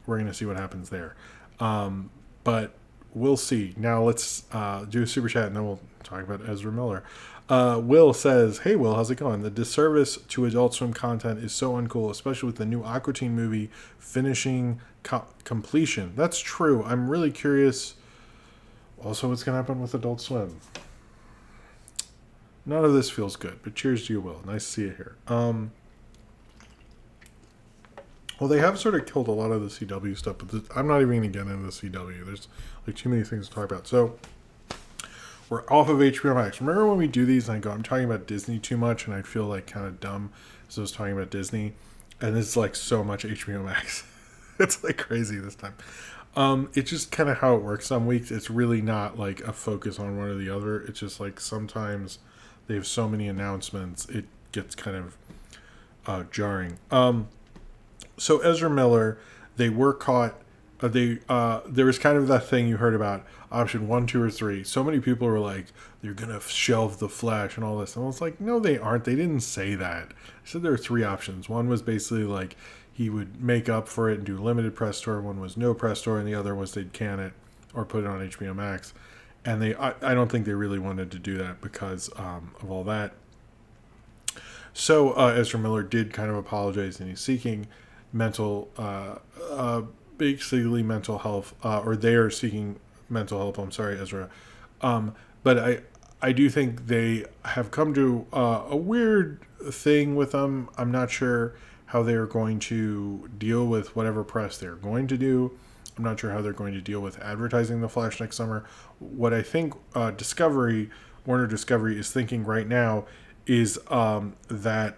we're going to see what happens there. But we'll see. Now let's do a super chat, and then we'll talk about Ezra Miller. Will says, hey Will, how's it going? The disservice to Adult Swim content is so uncool, especially with the new Aqua Teen movie finishing completion. That's true. I'm really curious also what's going to happen with Adult Swim. None of this feels good, but cheers to you, Will. Nice to see you here. Well, they have sort of killed a lot of the CW stuff, but I'm not even going to get into the CW. There's like too many things to talk about. So we're off of HBO Max. Remember when we do these and I go, I'm talking about Disney too much and I feel like kind of dumb as I was talking about Disney. And it's like so much HBO Max. It's like crazy this time. It's just kind of how it works. Some weeks it's really not like a focus on one or the other. It's just like sometimes they have so many announcements, it gets kind of jarring. So Ezra Miller, they were caught. There was kind of that thing you heard about option 1, 2, or 3. So many people were like, they're gonna shelve the Flash and all this. And I was like, no, they aren't. They didn't say that. They said there were 3 options. One was basically like he would make up for it and do limited press tour. One was no press tour, and the other was they'd can it or put it on HBO Max. And I don't think they really wanted to do that because of all that. So Ezra Miller did kind of apologize, and he's seeking basically mental health, or they are seeking mental health. I'm sorry, Ezra. But I do think they have come to a weird thing with them. I'm not sure how they are going to deal with whatever press they're going to do. I'm not sure how they're going to deal with advertising the Flash next summer. What I think Warner Discovery is thinking right now is that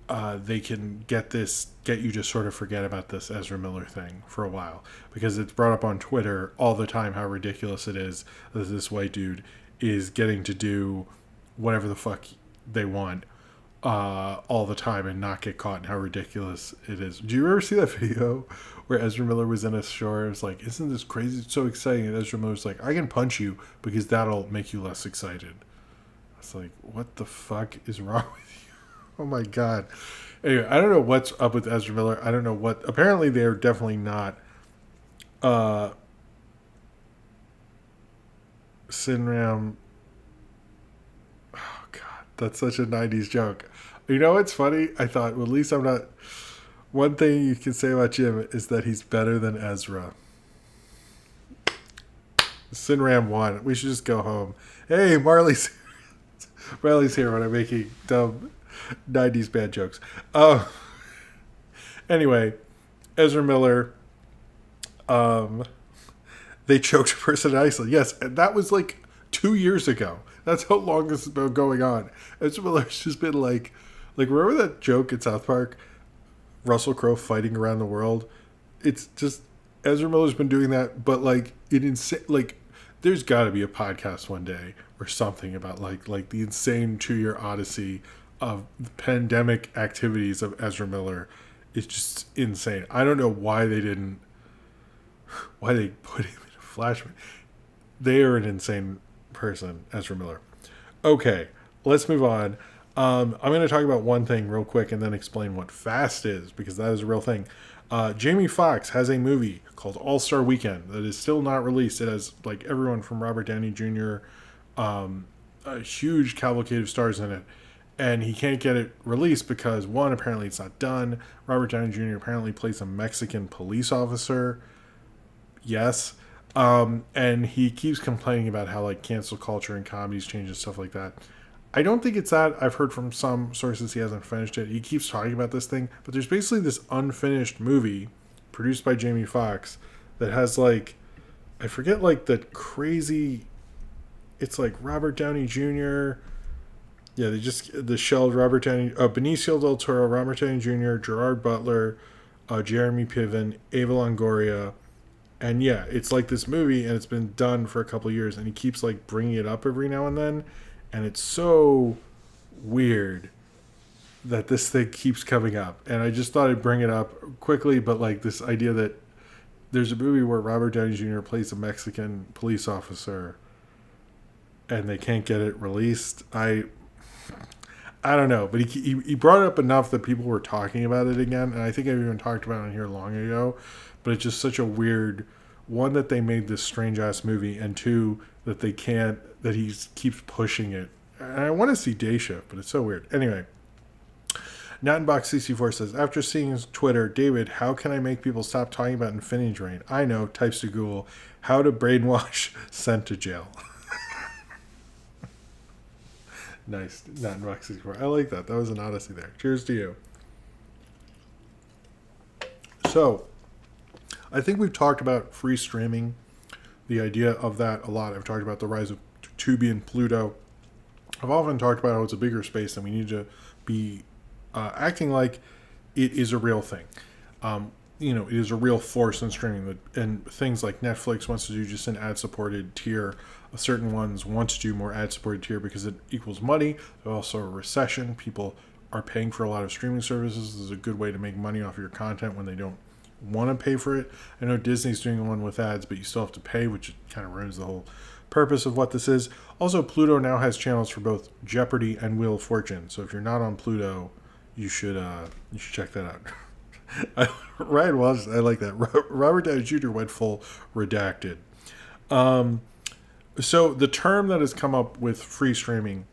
they can get you to sort of forget about this Ezra Miller thing for a while, because it's brought up on Twitter all the time how ridiculous it is that this white dude is getting to do whatever the fuck they want all the time and not get caught, and how ridiculous it is. Do you ever see that video where Ezra Miller was in a store? It was like, isn't this crazy? It's so exciting. And Ezra Miller's like, I can punch you because that'll make you less excited. It's like, what the fuck is wrong with you? Oh my god. Anyway, I don't know what's up with Ezra Miller. I don't know what. Apparently, they're definitely not. Sinram. Oh god, that's such a '90s joke. You know what's funny? I thought, well, at least I'm not. One thing you can say about Jim is that he's better than Ezra. Sinram won. We should just go home. Hey, Marley's here when I'm making dumb 90s bad jokes. Anyway, Ezra Miller, they choked a person in Iceland. Yes, and that was like 2 years ago. That's how long this has been going on. Ezra Miller's just been like remember that joke in South Park? Russell Crowe fighting around the world. It's just Ezra Miller's been doing that, but like it insane. Like there's got to be a podcast one day or something about like the insane 2-year odyssey of the pandemic activities of Ezra Miller. It's just insane. I don't know why they put him in a Flash. They are an insane person, Ezra Miller. Okay, let's move on. I'm going to talk about one thing real quick and then explain what Fast is, because that is a real thing. Jamie Foxx has a movie called All-Star Weekend that is still not released. It has like everyone from Robert Downey Jr., a huge cavalcade of stars in it, and he can't get it released because, one, apparently it's not done. Robert Downey Jr. apparently plays a Mexican police officer. Yes. And he keeps complaining about how like cancel culture and comedy's changed and stuff like that. I don't think it's that. I've heard from some sources he hasn't finished it. He keeps talking about this thing, but there's basically this unfinished movie produced by Jamie Foxx that has like, I forget like the crazy, it's like Robert Downey Jr. Yeah, the shelled Robert Downey, Benicio del Toro, Robert Downey Jr., Gerard Butler, Jeremy Piven, Ava Longoria. And yeah, it's like this movie, and it's been done for a couple of years, and he keeps like bringing it up every now and then. And it's so weird that this thing keeps coming up. And I just thought I'd bring it up quickly, but like this idea that there's a movie where Robert Downey Jr. plays a Mexican police officer and they can't get it released. I don't know, but he brought it up enough that people were talking about it again. And I think I've even talked about it on here long ago, but it's just such a weird, one, that they made this strange ass movie, and two, that they can't, that he keeps pushing it. And I want to see Day Shift, but it's so weird. Anyway, Nattenbox64 says, after seeing his Twitter, David, how can I make people stop talking about Infinity Drain? I know, types to Google, how to brainwash sent to jail. Nice, Nattenbox64. I like that. That was an odyssey there. Cheers to you. So, I think we've talked about free streaming, the idea of that a lot. I've talked about the rise of Tubi and Pluto. I've often talked about how it's a bigger space and we need to be acting like it is a real thing. It is a real force in streaming. And things like Netflix wants to do just an ad-supported tier. Certain ones want to do more ad-supported tier because it equals money. There's also a recession. People are paying for a lot of streaming services. This is a good way to make money off your content when they don't want to pay for it. I know Disney's doing one with ads, but you still have to pay, which kind of ruins the whole purpose of what this is. Also, Pluto now has channels for both Jeopardy and Wheel of Fortune. So if you're not on Pluto, you should check that out. Ryan Welch, I like that. Robert Downey Jr. went full redacted. So the term that has come up with free streaming,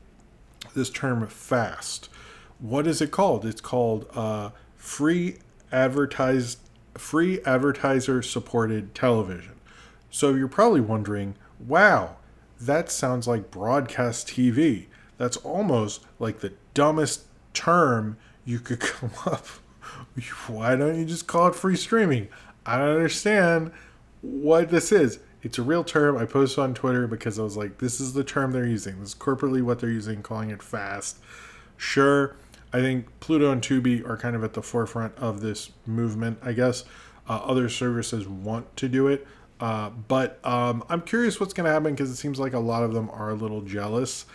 this term FAST, what is it called? It's called free advertiser supported television. So you're probably wondering, wow, that sounds like broadcast TV. That's almost like the dumbest term you could come up. Why don't you just call it free streaming? I don't understand what this is. It's a real term. I posted on Twitter because I was like, this is the term they're using. This is corporately what they're using, calling it fast. Sure, I think Pluto and Tubi are kind of at the forefront of this movement, I guess. Other services want to do it. But I'm curious what's going to happen because it seems like a lot of them are a little jealous.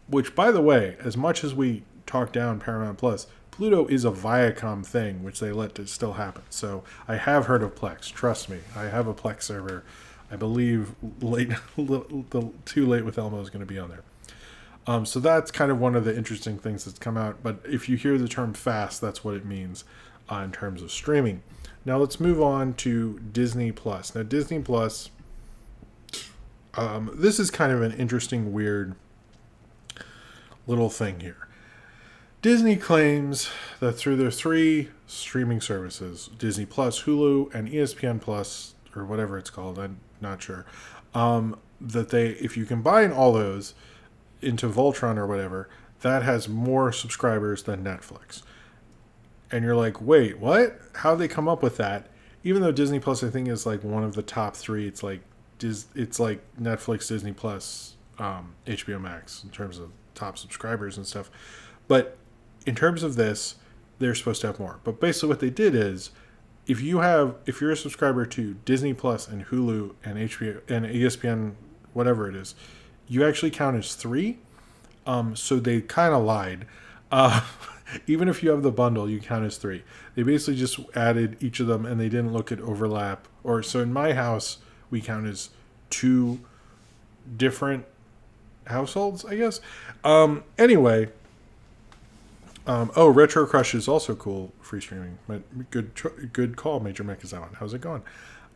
Which, by the way, as much as we talk down Paramount Plus, Pluto is a Viacom thing, which they let it still happen. So I have heard of Plex. Trust me, I have a Plex server. I believe Too Late with Elmo is going to be on there. So that's kind of one of the interesting things that's come out. But if you hear the term fast, that's what it means in terms of streaming. Now let's move on to Disney Plus. Now Disney Plus, this is kind of an interesting, weird little thing here. Disney claims that through their 3 streaming services, Disney Plus, Hulu, and ESPN Plus, or whatever it's called, I'm not sure, that if you combine all those into Voltron or whatever, that has more subscribers than Netflix. And you're like, wait, what? How'd they come up with that? Even though Disney Plus, I think, is like one of the top 3, it's like Netflix, Disney Plus, HBO Max in terms of top subscribers and stuff. But in terms of this, they're supposed to have more. But basically what they did is, if you're a subscriber to Disney Plus and Hulu and HBO and ESPN, whatever it is, you actually count as 3. So they kind of lied. Even if you have the bundle, you count as 3. They basically just added each of them and they didn't look at overlap. So in my house, we count as 2 different households, I guess. Anyway. Retro Crush is also cool, free streaming. Good call, Major Mechazowan. How's it going?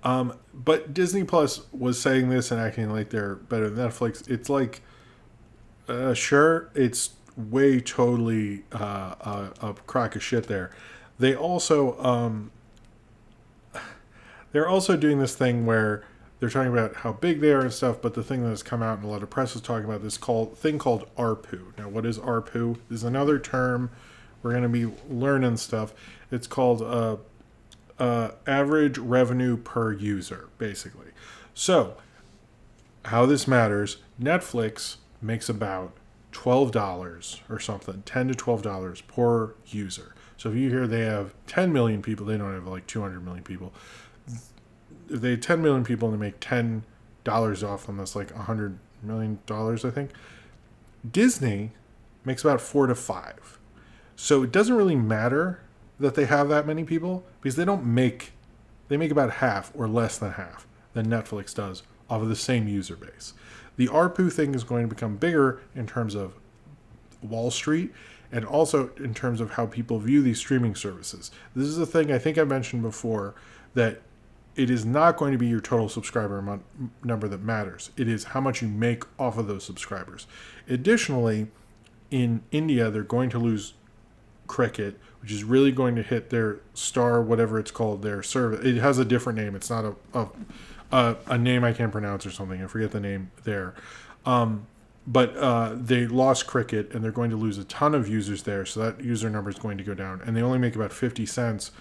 But Disney Plus was saying this and acting like they're better than Netflix. It's like, sure, it's way totally a crock of shit there. They're also doing this thing where they're talking about how big they are and stuff, but the thing that has come out and a lot of press is talking about this thing called ARPU. Now, what is ARPU? This is another term we're going to be learning stuff. It's called average revenue per user, basically. So, how this matters, Netflix makes about $12 or something, $10 to $12 per user. So if you hear they have 10 million people, they don't have like 200 million people. If they have 10 million people and they make $10 off them, that's like $100 million, I think. Disney makes about 4 to 5. So it doesn't really matter that they have that many people because they make about half or less than half than Netflix does off of the same user base. The ARPU thing is going to become bigger in terms of Wall Street and also in terms of how people view these streaming services. This is a thing I think I mentioned before, that it is not going to be your total subscriber number that matters. It is how much you make off of those subscribers. Additionally, in India, they're going to lose Cricket, which is really going to hit their Star, whatever it's called, their service. It has a different name. It's not a name I can't pronounce or something. I forget the name there. But they lost Cricket, and they're going to lose a ton of users there, so that user number is going to go down. And they only make about 50 cents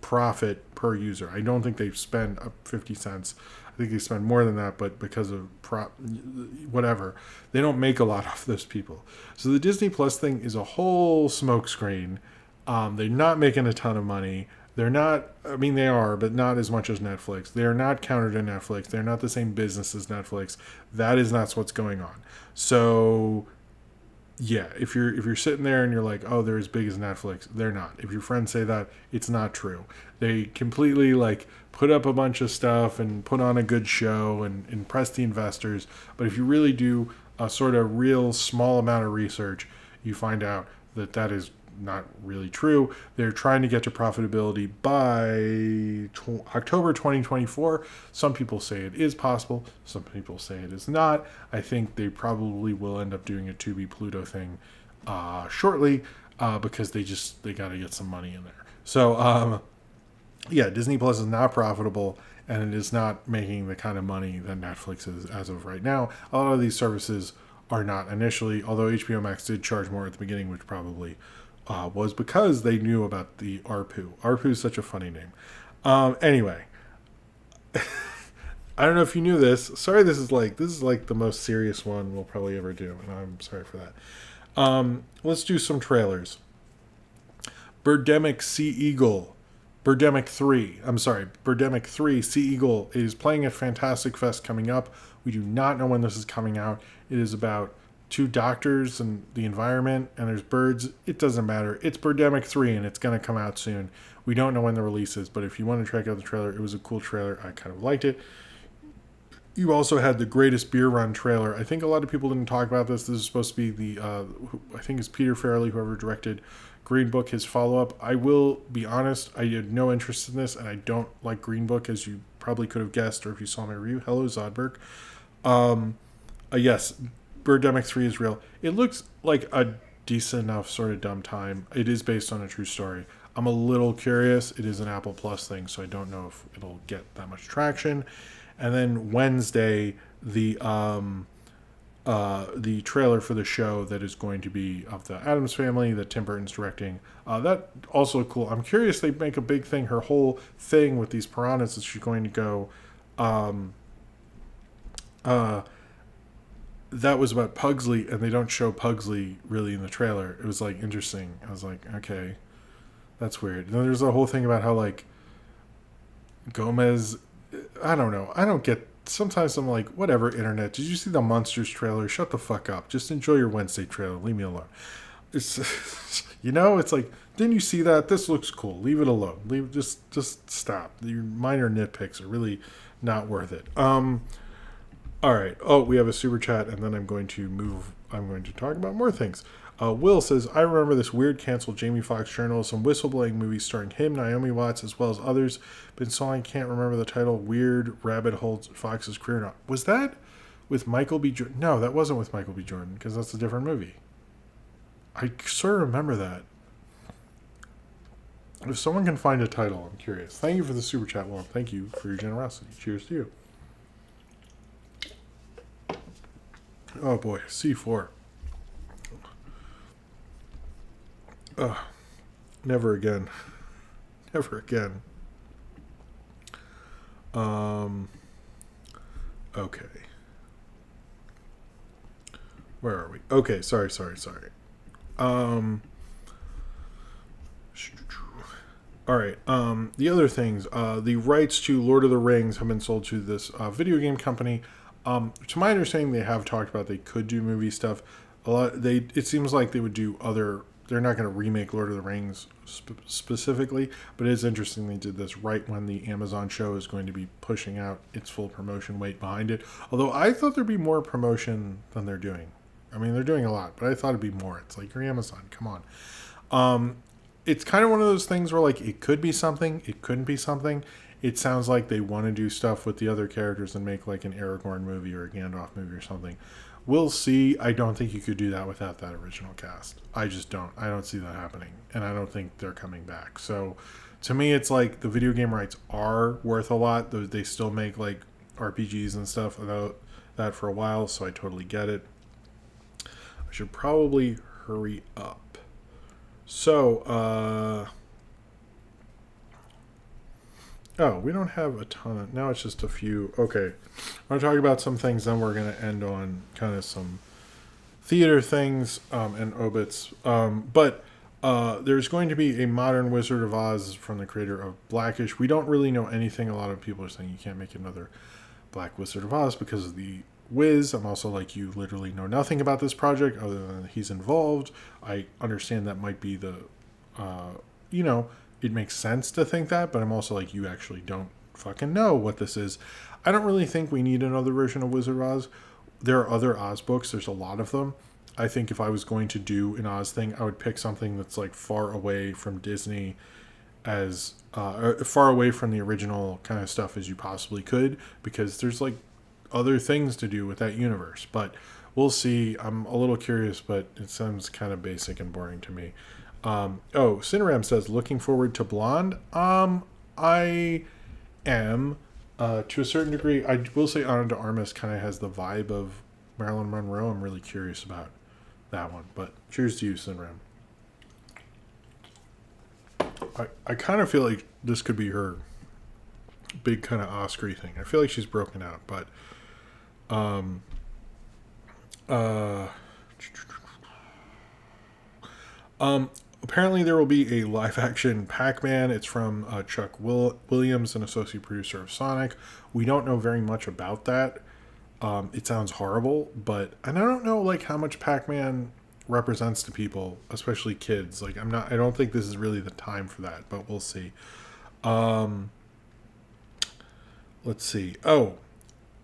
profit per user. I don't think they spend 50 cents. I think they spend more than that, but because of whatever, they don't make a lot off those people. So the Disney Plus thing is a whole smokescreen. They're not making a ton of money. They're not, I mean, they are, but not as much as Netflix. They're not counter to Netflix. They're not the same business as Netflix. That is not what's going on. So, yeah, if you're sitting there and you're like, oh, they're as big as Netflix, they're not. If your friends say that, it's not true. They completely, like, put up a bunch of stuff and put on a good show and impress the investors. But if you really do a sort of real small amount of research, you find out that that is not really true. They're trying to get to profitability by October 2024. Some people say it is possible. Some people say it is not. I think they probably will end up doing a Tubi Pluto thing shortly because they got to get some money in there. So yeah, Disney Plus is not profitable, and it is not making the kind of money that Netflix is as of right now. A lot of these services are not initially, although HBO Max did charge more at the beginning, which probably was because they knew about the ARPU. ARPU is such a funny name. Anyway, I don't know if you knew this. Sorry, this is like the most serious one we'll probably ever do, and I'm sorry for that. Let's do some trailers. Birdemic Sea Eagle. Birdemic 3 Sea Eagle is playing at Fantastic Fest coming up. We do not know when this is coming out. It is about 2 doctors and the environment, and there's birds. It doesn't matter. It's Birdemic 3, and it's going to come out soon. We don't know when the release is, but if you want to check out the trailer, it was a cool trailer. I kind of liked it. You also had the Greatest Beer Run trailer. I think a lot of people didn't talk about this. This is supposed to be the, I think it's Peter Farrelly, whoever directed Green Book, his follow-up. I will be honest, I had no interest in this, and I don't like Green Book, as you probably could have guessed, or if you saw my review. Hello, Zodberg. Yes, Birdemic 3 is real. It looks like a decent enough sort of dumb time. It is based on a true story. I'm a little curious. It is an Apple Plus thing, so I don't know if it'll get that much traction. And then Wednesday, the trailer for the show that is going to be of the Addams Family that Tim Burton's directing. That also cool. I'm curious. They make a big thing. Her whole thing with these piranhas is she's going to go. That was about Pugsley, and they don't show Pugsley really in the trailer. It was like interesting. I was like, okay, that's weird. And then there's a whole thing about how like Gomez. I don't know. I don't get. Sometimes I'm like, whatever, internet. Did you see the Monsters trailer? Shut the fuck up. Just enjoy your Wednesday trailer. Leave me alone. It's, it's like, didn't you see that? This looks cool. Leave it alone. Just stop. Your minor nitpicks are really not worth it. All right. Oh, we have a super chat, and then I'm going to talk about more things. Will says, I remember this weird canceled Jamie Foxx journal, some whistleblowing movies starring him, Naomi Watts, as well as others. Been so I can't remember the title. Weird rabbit holes Fox's career. Now, was that with Michael B. Jordan? No, that wasn't with Michael B. Jordan, because that's a different movie. I sort of remember that. If someone can find a title, I'm curious. Thank you for the super chat, Will. Thank you for your generosity. Cheers to you. Oh boy, C4. Never again. Never again. Okay. Where are we? Okay, sorry. All right. The other things, the rights to Lord of the Rings have been sold to this video game company. To my understanding, they have talked about they could do movie stuff. It seems like they would do other. They're not going to remake Lord of the Rings specifically, but it is interesting they did this right when the Amazon show is going to be pushing out its full promotion weight behind it. Although I thought there'd be more promotion than they're doing. I mean, they're doing a lot, but I thought it'd be more. It's like, you're Amazon, come on. It's kind of one of those things where like it could be something, it couldn't be something. It sounds like they want to do stuff with the other characters and make like an Aragorn movie or a Gandalf movie or something. We'll see. I don't think you could do that without that original cast. I just don't. I don't see that happening. And I don't think they're coming back. So to me, it's like the video game rights are worth a lot. They still make like RPGs and stuff about that for a while. So I totally get it. I should probably hurry up. So, Oh, we don't have a ton of. Now it's just a few. Okay. I want to talk about some things, then we're going to end on kind of some theater things and obits. But there's going to be a modern Wizard of Oz from the creator of Blackish. We don't really know anything. A lot of people are saying you can't make another Black Wizard of Oz because of the Wiz. I'm also like, you literally know nothing about this project other than he's involved. I understand that might be the, it makes sense to think that, but I'm also like, you actually don't fucking know what this is. I don't really think we need another version of Wizard of Oz. There are other Oz books. There's a lot of them. I think if I was going to do an Oz thing, I would pick something that's like far away from Disney as far away from the original kind of stuff as you possibly could, because there's like other things to do with that universe. But we'll see. I'm a little curious, but it sounds kind of basic and boring to me. Cineram says, looking forward to Blonde. I am to a certain degree. I will say Ana de Armas kind of has the vibe of Marilyn Monroe. I'm really curious about that one. But cheers to you, Cineram. I kind of feel like this could be her big kind of Oscar-y thing. I feel like she's broken out, but apparently there will be a live-action Pac Man. It's from Chuck Williams, an associate producer of Sonic. We don't know very much about that. It sounds horrible, and I don't know like how much Pac Man represents to people, especially kids. Like I don't think this is really the time for that, but we'll see. Let's see. Oh,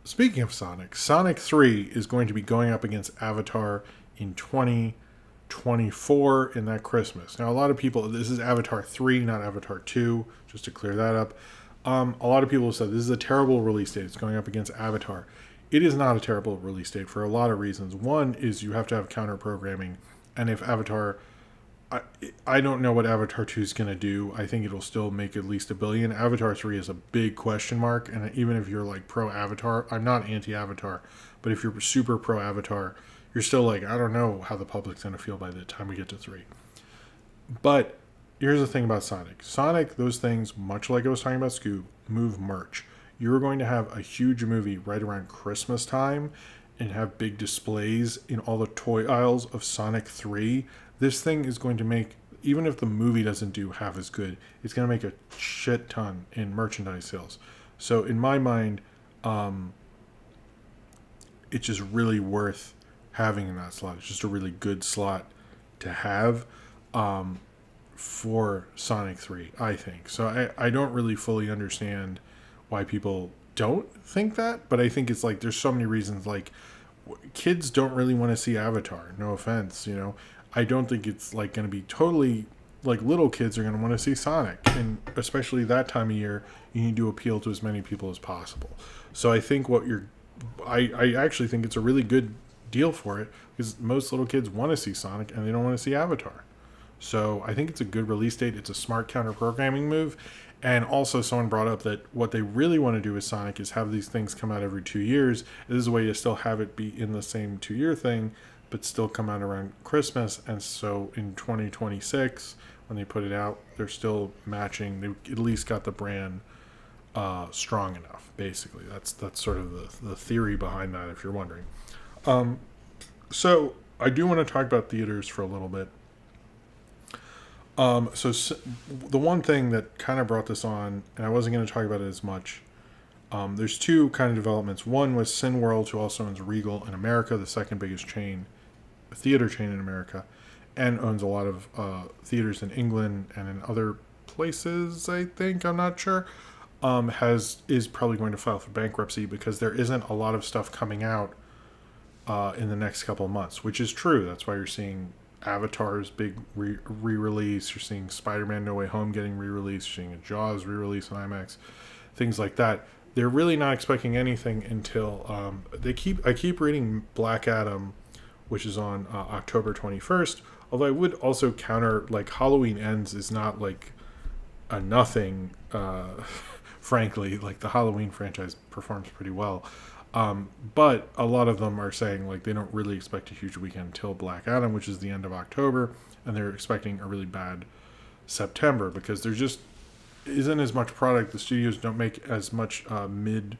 speaking of Sonic 3 is going to be going up against Avatar in 2024 in that Christmas. Now, a lot of people, this is Avatar 3, not Avatar 2, just to clear that up. A lot of people have said this is a terrible release date. It's going up against Avatar. It is not a terrible release date for a lot of reasons. One is you have to have counter programming, and if Avatar, I don't know what Avatar 2 is going to do. I think it'll still make at least $1 billion. Avatar 3 is a big question mark, and even if you're like pro Avatar, I'm not anti-Avatar, but if you're super pro Avatar, you're still like, I don't know how the public's going to feel by the time we get to 3. But here's the thing about Sonic, those things, much like I was talking about Scoob, move merch. You're going to have a huge movie right around Christmas time and have big displays in all the toy aisles of Sonic 3. This thing is going to make, even if the movie doesn't do half as good, it's going to make a shit ton in merchandise sales. So in my mind, it's just really worth having in that slot. It's just a really good slot to have for Sonic 3, I think. So I don't really fully understand why people don't think that, but I think it's like there's so many reasons. Like, kids don't really want to see Avatar, no offense, I don't think it's like going to be totally like little kids are going to want to see Sonic, and especially that time of year you need to appeal to as many people as possible. So I think I actually think it's a really good deal for it, because most little kids want to see Sonic and they don't want to see Avatar. So I think it's a good release date. It's a smart counter programming move. And also someone brought up that what they really want to do with Sonic is have these things come out every 2 years. This is a way to still have it be in the same 2-year thing, but still come out around Christmas. And so in 2026, when they put it out, they're still matching. They at least got the brand strong enough, basically. That's sort of the theory behind that, if you're wondering. So I do want to talk about theaters for a little bit. So the one thing that kind of brought this on, and I wasn't going to talk about it as much, there's two kind of developments. One was Cineworld, who also owns Regal in America, the second biggest theater chain in America, and owns a lot of theaters in England and in other places, I think, I'm not sure, is probably going to file for bankruptcy because there isn't a lot of stuff coming out in the next couple of months, which is true. That's why you're seeing Avatar's big re-release. You're seeing Spider-Man No Way Home getting re-released. You're seeing a Jaws re-release on IMAX. Things like that. They're really not expecting anything until I keep reading Black Adam, which is on October 21st. Although I would also counter, like, Halloween Ends is not like a nothing. Frankly, like, the Halloween franchise performs pretty well. But a lot of them are saying like they don't really expect a huge weekend until Black Adam, which is the end of October, and they're expecting a really bad September because there's just isn't as much product. The studios don't make as much mid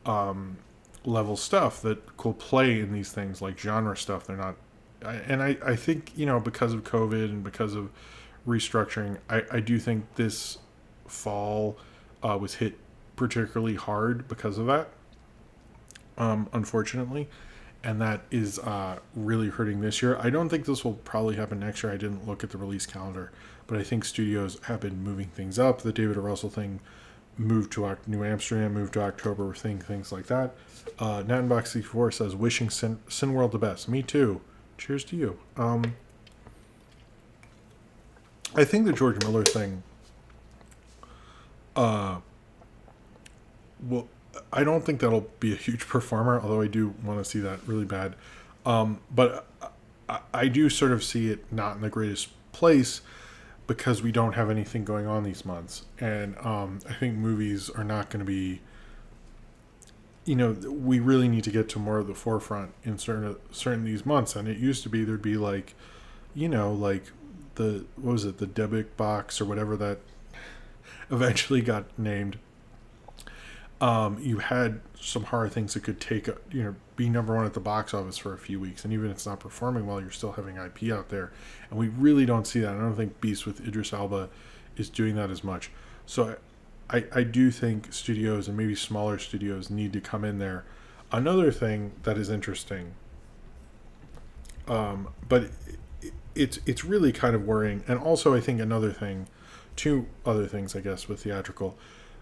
level stuff that could play in these things, like genre stuff. They're not, I think, because of COVID and because of restructuring, I do think this fall was hit particularly hard because of that, unfortunately, and that is really hurting this year. I don't think this will probably happen next year. I didn't look at the release calendar, but I think studios have been moving things up. The David O. Russell thing moved to New Amsterdam, moved to October, things like that. Nattenbox64 says, wishing Cineworld the best. Me too. Cheers to you. I think the George Miller thing, well, I don't think that'll be a huge performer, although I do want to see that really bad. But I do sort of see it not in the greatest place because we don't have anything going on these months. And I think movies are not going to be, we really need to get to more of the forefront in certain these months. And it used to be there'd be like the, what was it, the Dybbuk box or whatever that eventually got named. You had some horror things that could take, be number one at the box office for a few weeks, and even if it's not performing well, you're still having IP out there, and we really don't see that. I don't think Beast with Idris Elba is doing that as much. So I do think studios, and maybe smaller studios, need to come in there. Another thing that is interesting, but it's really kind of worrying, and also I think two other things, I guess, with theatrical.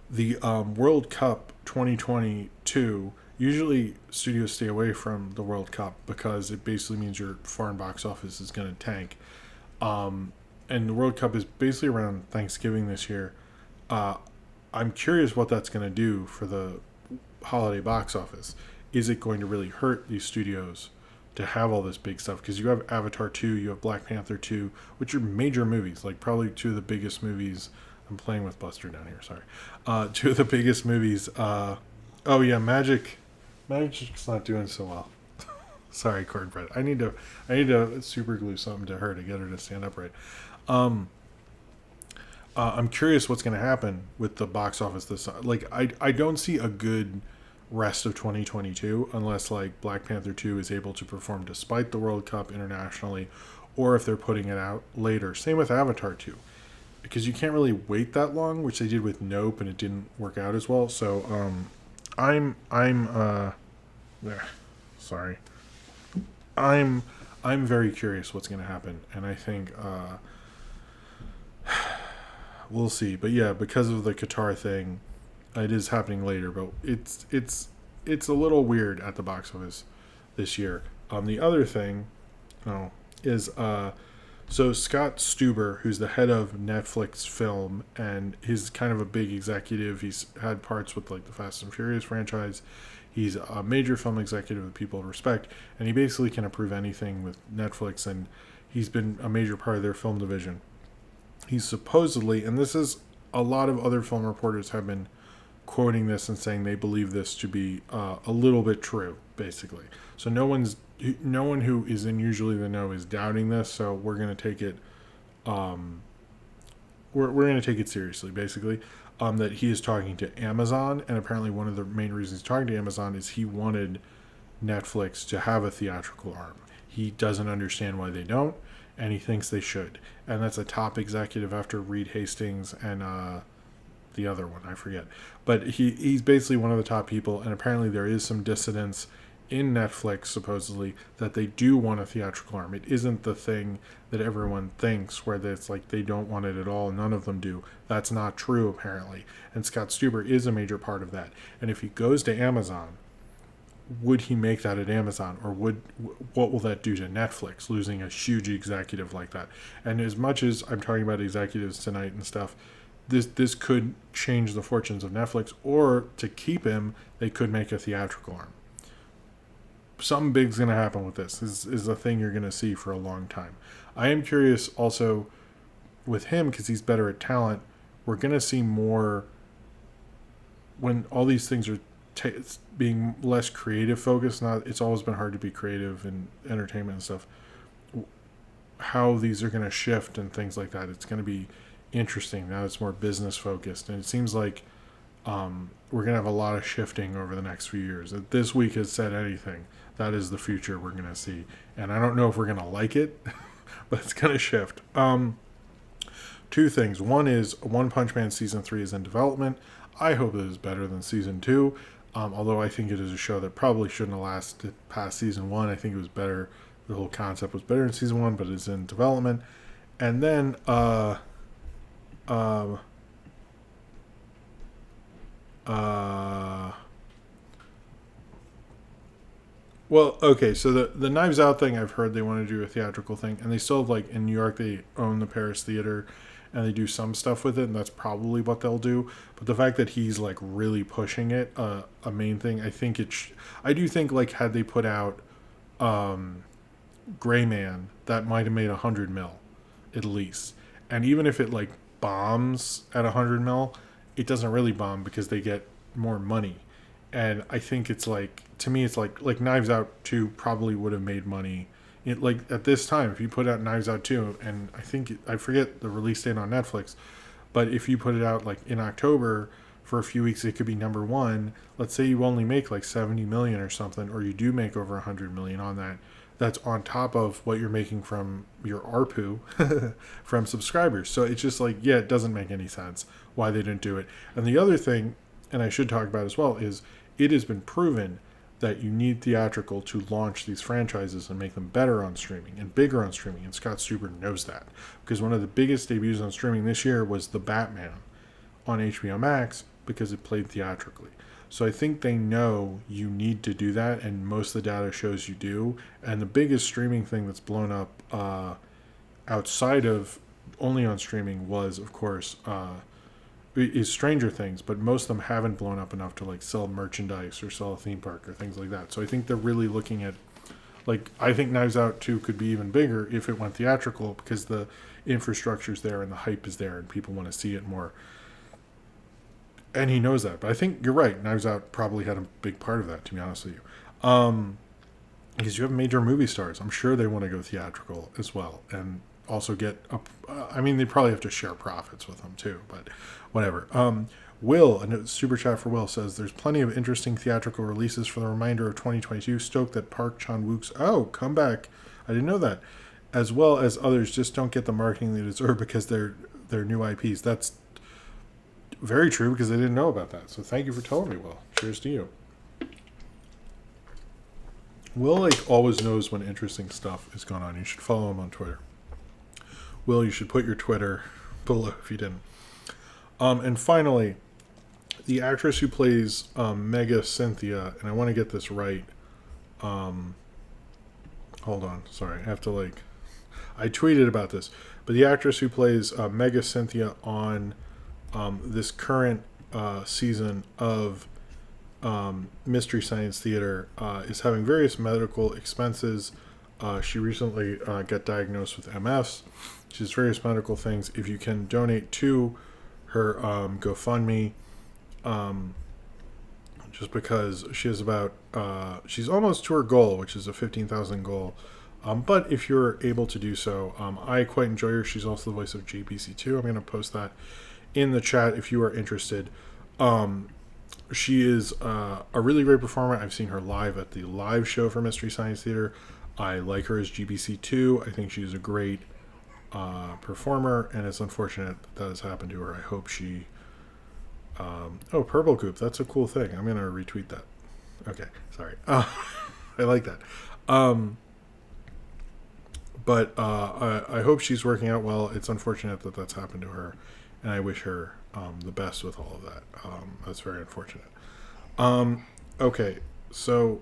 The World Cup 2022, usually studios stay away from the World Cup because it basically means your foreign box office is going to tank. And the World Cup is basically around Thanksgiving this year. I'm curious what that's going to do for the holiday box office. Is it going to really hurt these studios to have all this big stuff? Because you have Avatar 2, you have Black Panther 2, which are major movies, like probably two of the biggest movies. I'm playing with Buster down here, sorry. Two of the biggest movies. Magic's not doing so well. Sorry, Cornbread. I need to super glue something to her to get her to stand up right. I'm curious what's going to happen with the box office this time. Like, I don't see a good rest of 2022 unless like Black Panther 2 is able to perform despite the World Cup internationally, or if they're putting it out later. Same with Avatar 2. Because you can't really wait that long, which they did with Nope, and it didn't work out as well. So, I'm very curious what's going to happen, and I think we'll see. But yeah, because of the Qatar thing, it is happening later. But it's a little weird at the box office this year. The other thing, is so Scott Stuber, who's the head of Netflix Film, and he's kind of a big executive. He's had parts with like the Fast and Furious franchise. He's a major film executive that people respect, and he basically can approve anything with Netflix, and he's been a major part of their film division. He's supposedly, and this is a lot of other film reporters have been quoting this and saying they believe this to be a little bit true, basically. So no one who is in usually the know is doubting this, so we're going to take it we're going to take it seriously, basically. That he is talking to Amazon, and apparently one of the main reasons he's talking to Amazon is he wanted Netflix to have a theatrical arm. He doesn't understand why they don't, and he thinks they should. And that's a top executive after Reed Hastings and the other one, I forget. But he's basically one of the top people, and apparently there is some dissidence in Netflix, supposedly, that they do want a theatrical arm. It isn't the thing that everyone thinks, where it's like they don't want it at all, none of them do. That's not true, apparently. And Scott Stuber is a major part of that. And if he goes to Amazon, would he make that at Amazon, or what will that do to Netflix, losing a huge executive like that? And as much as I'm talking about executives tonight and stuff, this could change the fortunes of Netflix, or to keep him, they could make a theatrical arm. Something big's going to happen with this. This is a thing you're going to see for a long time. I am curious also with him, because he's better at talent. We're going to see more when all these things are being less creative focused. It's always been hard to be creative in entertainment and stuff. How these are going to shift and things like that. It's going to be interesting. Now it's more business focused, and it seems like we're gonna have a lot of shifting over the next few years. If this week has said anything, that is the future we're gonna see, and I don't know if we're gonna like it, but it's gonna shift. Two things. One is One Punch Man season 3 is in development. I hope it is better than season 2. Although I think it is a show that probably shouldn't have lasted past season 1. I think it was better. The whole concept was better in season 1, but it's in development. And then, well, okay, so the Knives Out thing, I've heard they want to do a theatrical thing, and they still have, like, in New York, they own the Paris Theater, and they do some stuff with it, and that's probably what they'll do. But the fact that he's, like, really pushing it, a main thing, I think I do think, like, had they put out Gray Man, that might have made 100 mil, at least. And even if it, like, bombs at 100 mil, it doesn't really bomb because they get more money. And I think it's like, to me, it's like Knives Out 2 probably would have made money. Like at this time, if you put out Knives Out 2, and I forget the release date on Netflix, but if you put it out like in October for a few weeks, it could be number one. Let's say you only make like 70 million or something, or you do make over 100 million on that. That's on top of what you're making from your ARPU from subscribers. So it's just like, yeah, it doesn't make any sense why they didn't do it. And the other thing, and I should talk about as well, is it has been proven that you need theatrical to launch these franchises and make them better on streaming and bigger on streaming. And Scott Stuber knows that, because one of the biggest debuts on streaming this year was the Batman on HBO Max, because it played theatrically. So I think they know you need to do that, and most of the data shows you do. And the biggest streaming thing that's blown up outside of only on streaming was, of course, is Stranger Things, but most of them haven't blown up enough to like sell merchandise or sell a theme park or things like that. So I think they're really looking at, like, I think Knives Out 2 could be even bigger if it went theatrical, because the infrastructure's there and the hype is there and people want to see it more. And he knows that. But I think you're right. Knives Out probably had a big part of that, to be honest with you. Because you have major movie stars. I'm sure they want to go theatrical as well. And also get up. I mean, they probably have to share profits with them too, but whatever. Will, a super chat for Will, says there's plenty of interesting theatrical releases for the remainder of 2022. Stoked that Park Chan-wook's comeback. I didn't know that. As well as others just don't get the marketing they deserve because they're new IPs. That's very true, because I didn't know about that. So thank you for telling me, Will. Cheers to you. Will, like, always knows when interesting stuff is going on. You should follow him on Twitter. Will, you should put your Twitter below if you didn't. And finally, the actress who plays Mega Cynthia, and I want to get this right. Hold on. Sorry. I have to, like... I tweeted about this. But the actress who plays Mega Cynthia on this current season of Mystery Science Theater is having various medical expenses. She recently got diagnosed with MS. She has various medical things. If you can donate to her GoFundMe, just because she has about, she's almost to her goal, which is a 15,000 goal. But if you're able to do so, I quite enjoy her. She's also the voice of JPC2. I'm going to post that in the chat if you are interested. She is a really great performer. I've seen her live at the live show for Mystery Science Theater. I like her as GBC2. I think she's a great performer, and it's unfortunate that has happened to her. I hope she... Purple Goop. That's a cool thing. I'm going to retweet that. Okay, sorry. I like that. But I hope she's working out well. It's unfortunate that that's happened to her, and I wish her the best with all of that. That's very unfortunate. Okay, so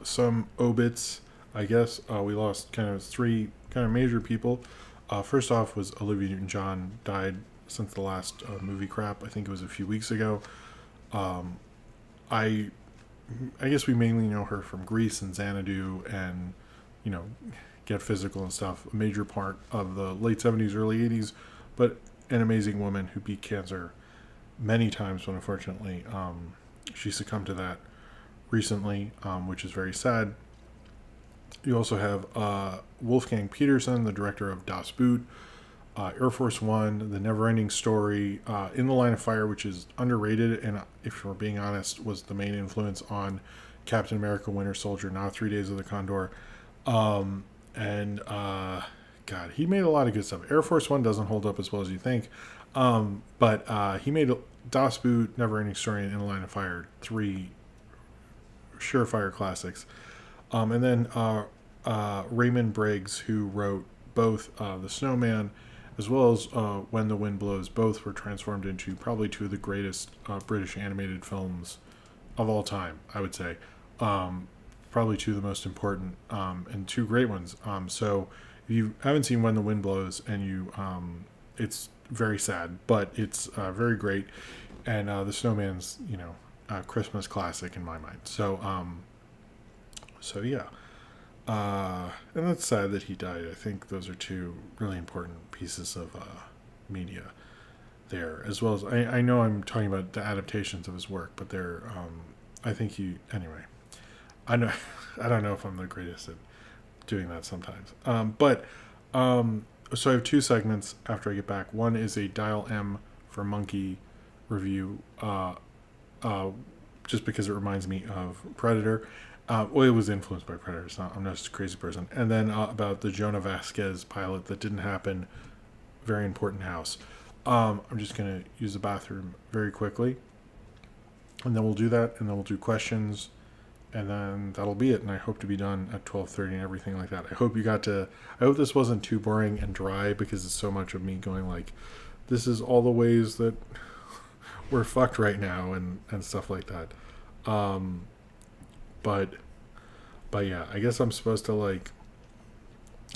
some obits, I guess. We lost kind of three kind of major people. First off was Olivia Newton-John, died since the last movie crap. I think it was a few weeks ago. I guess we mainly know her from Grease and Xanadu and, you know, Get Physical and stuff. A major part of the late 70s, early 80s, but an amazing woman who beat cancer many times, but unfortunately she succumbed to that recently, which is very sad. You also have Wolfgang Petersen, the director of Das Boot, Air Force One, The Neverending Story, In the Line of Fire, which is underrated, and if we're being honest, was the main influence on Captain America: Winter Soldier, not 3 Days of the Condor. And God, he made a lot of good stuff. Air Force One doesn't hold up as well as you think, but he made Das Boot, Neverending Story, and In the Line of Fire, three surefire classics. And then Raymond Briggs, who wrote both The Snowman as well as When the Wind Blows, both were transformed into probably two of the greatest British animated films of all time, I would say. Probably two of the most important and two great ones. So if you haven't seen When the Wind Blows, and you, it's very sad, but it's very great. And The Snowman's, a Christmas classic in my mind. So yeah. And that's sad that he died. I think those are two really important pieces of media there, as well as I know I'm talking about the adaptations of his work, but they're I think anyway. I don't know if I'm the greatest at doing that sometimes. So I have two segments after I get back. One is a Dial M for Monkey review, just because it reminds me of Predator. Well, it was influenced by Predator. I'm not just a crazy person. And then about the Jonah Vasquez pilot that didn't happen. Very important house. I'm just going to use the bathroom very quickly. And then we'll do that. And then we'll do questions. And then that'll be it. And I hope to be done at 12:30 and everything like that. I hope this wasn't too boring and dry, because it's so much of me going like, this is all the ways that we're fucked right now and stuff like that. But yeah, I guess I'm supposed to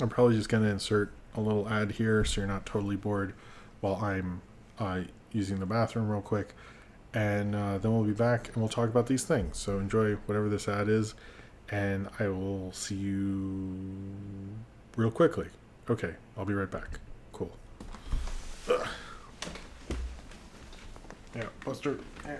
I'm probably just going to insert a little ad here so you're not totally bored while I'm using the bathroom real quick. And then we'll be back and we'll talk about these things. So enjoy whatever this ad is, and I will see you real quickly. Okay, I'll be right back. Cool. Ugh. Yeah, Buster. Yeah.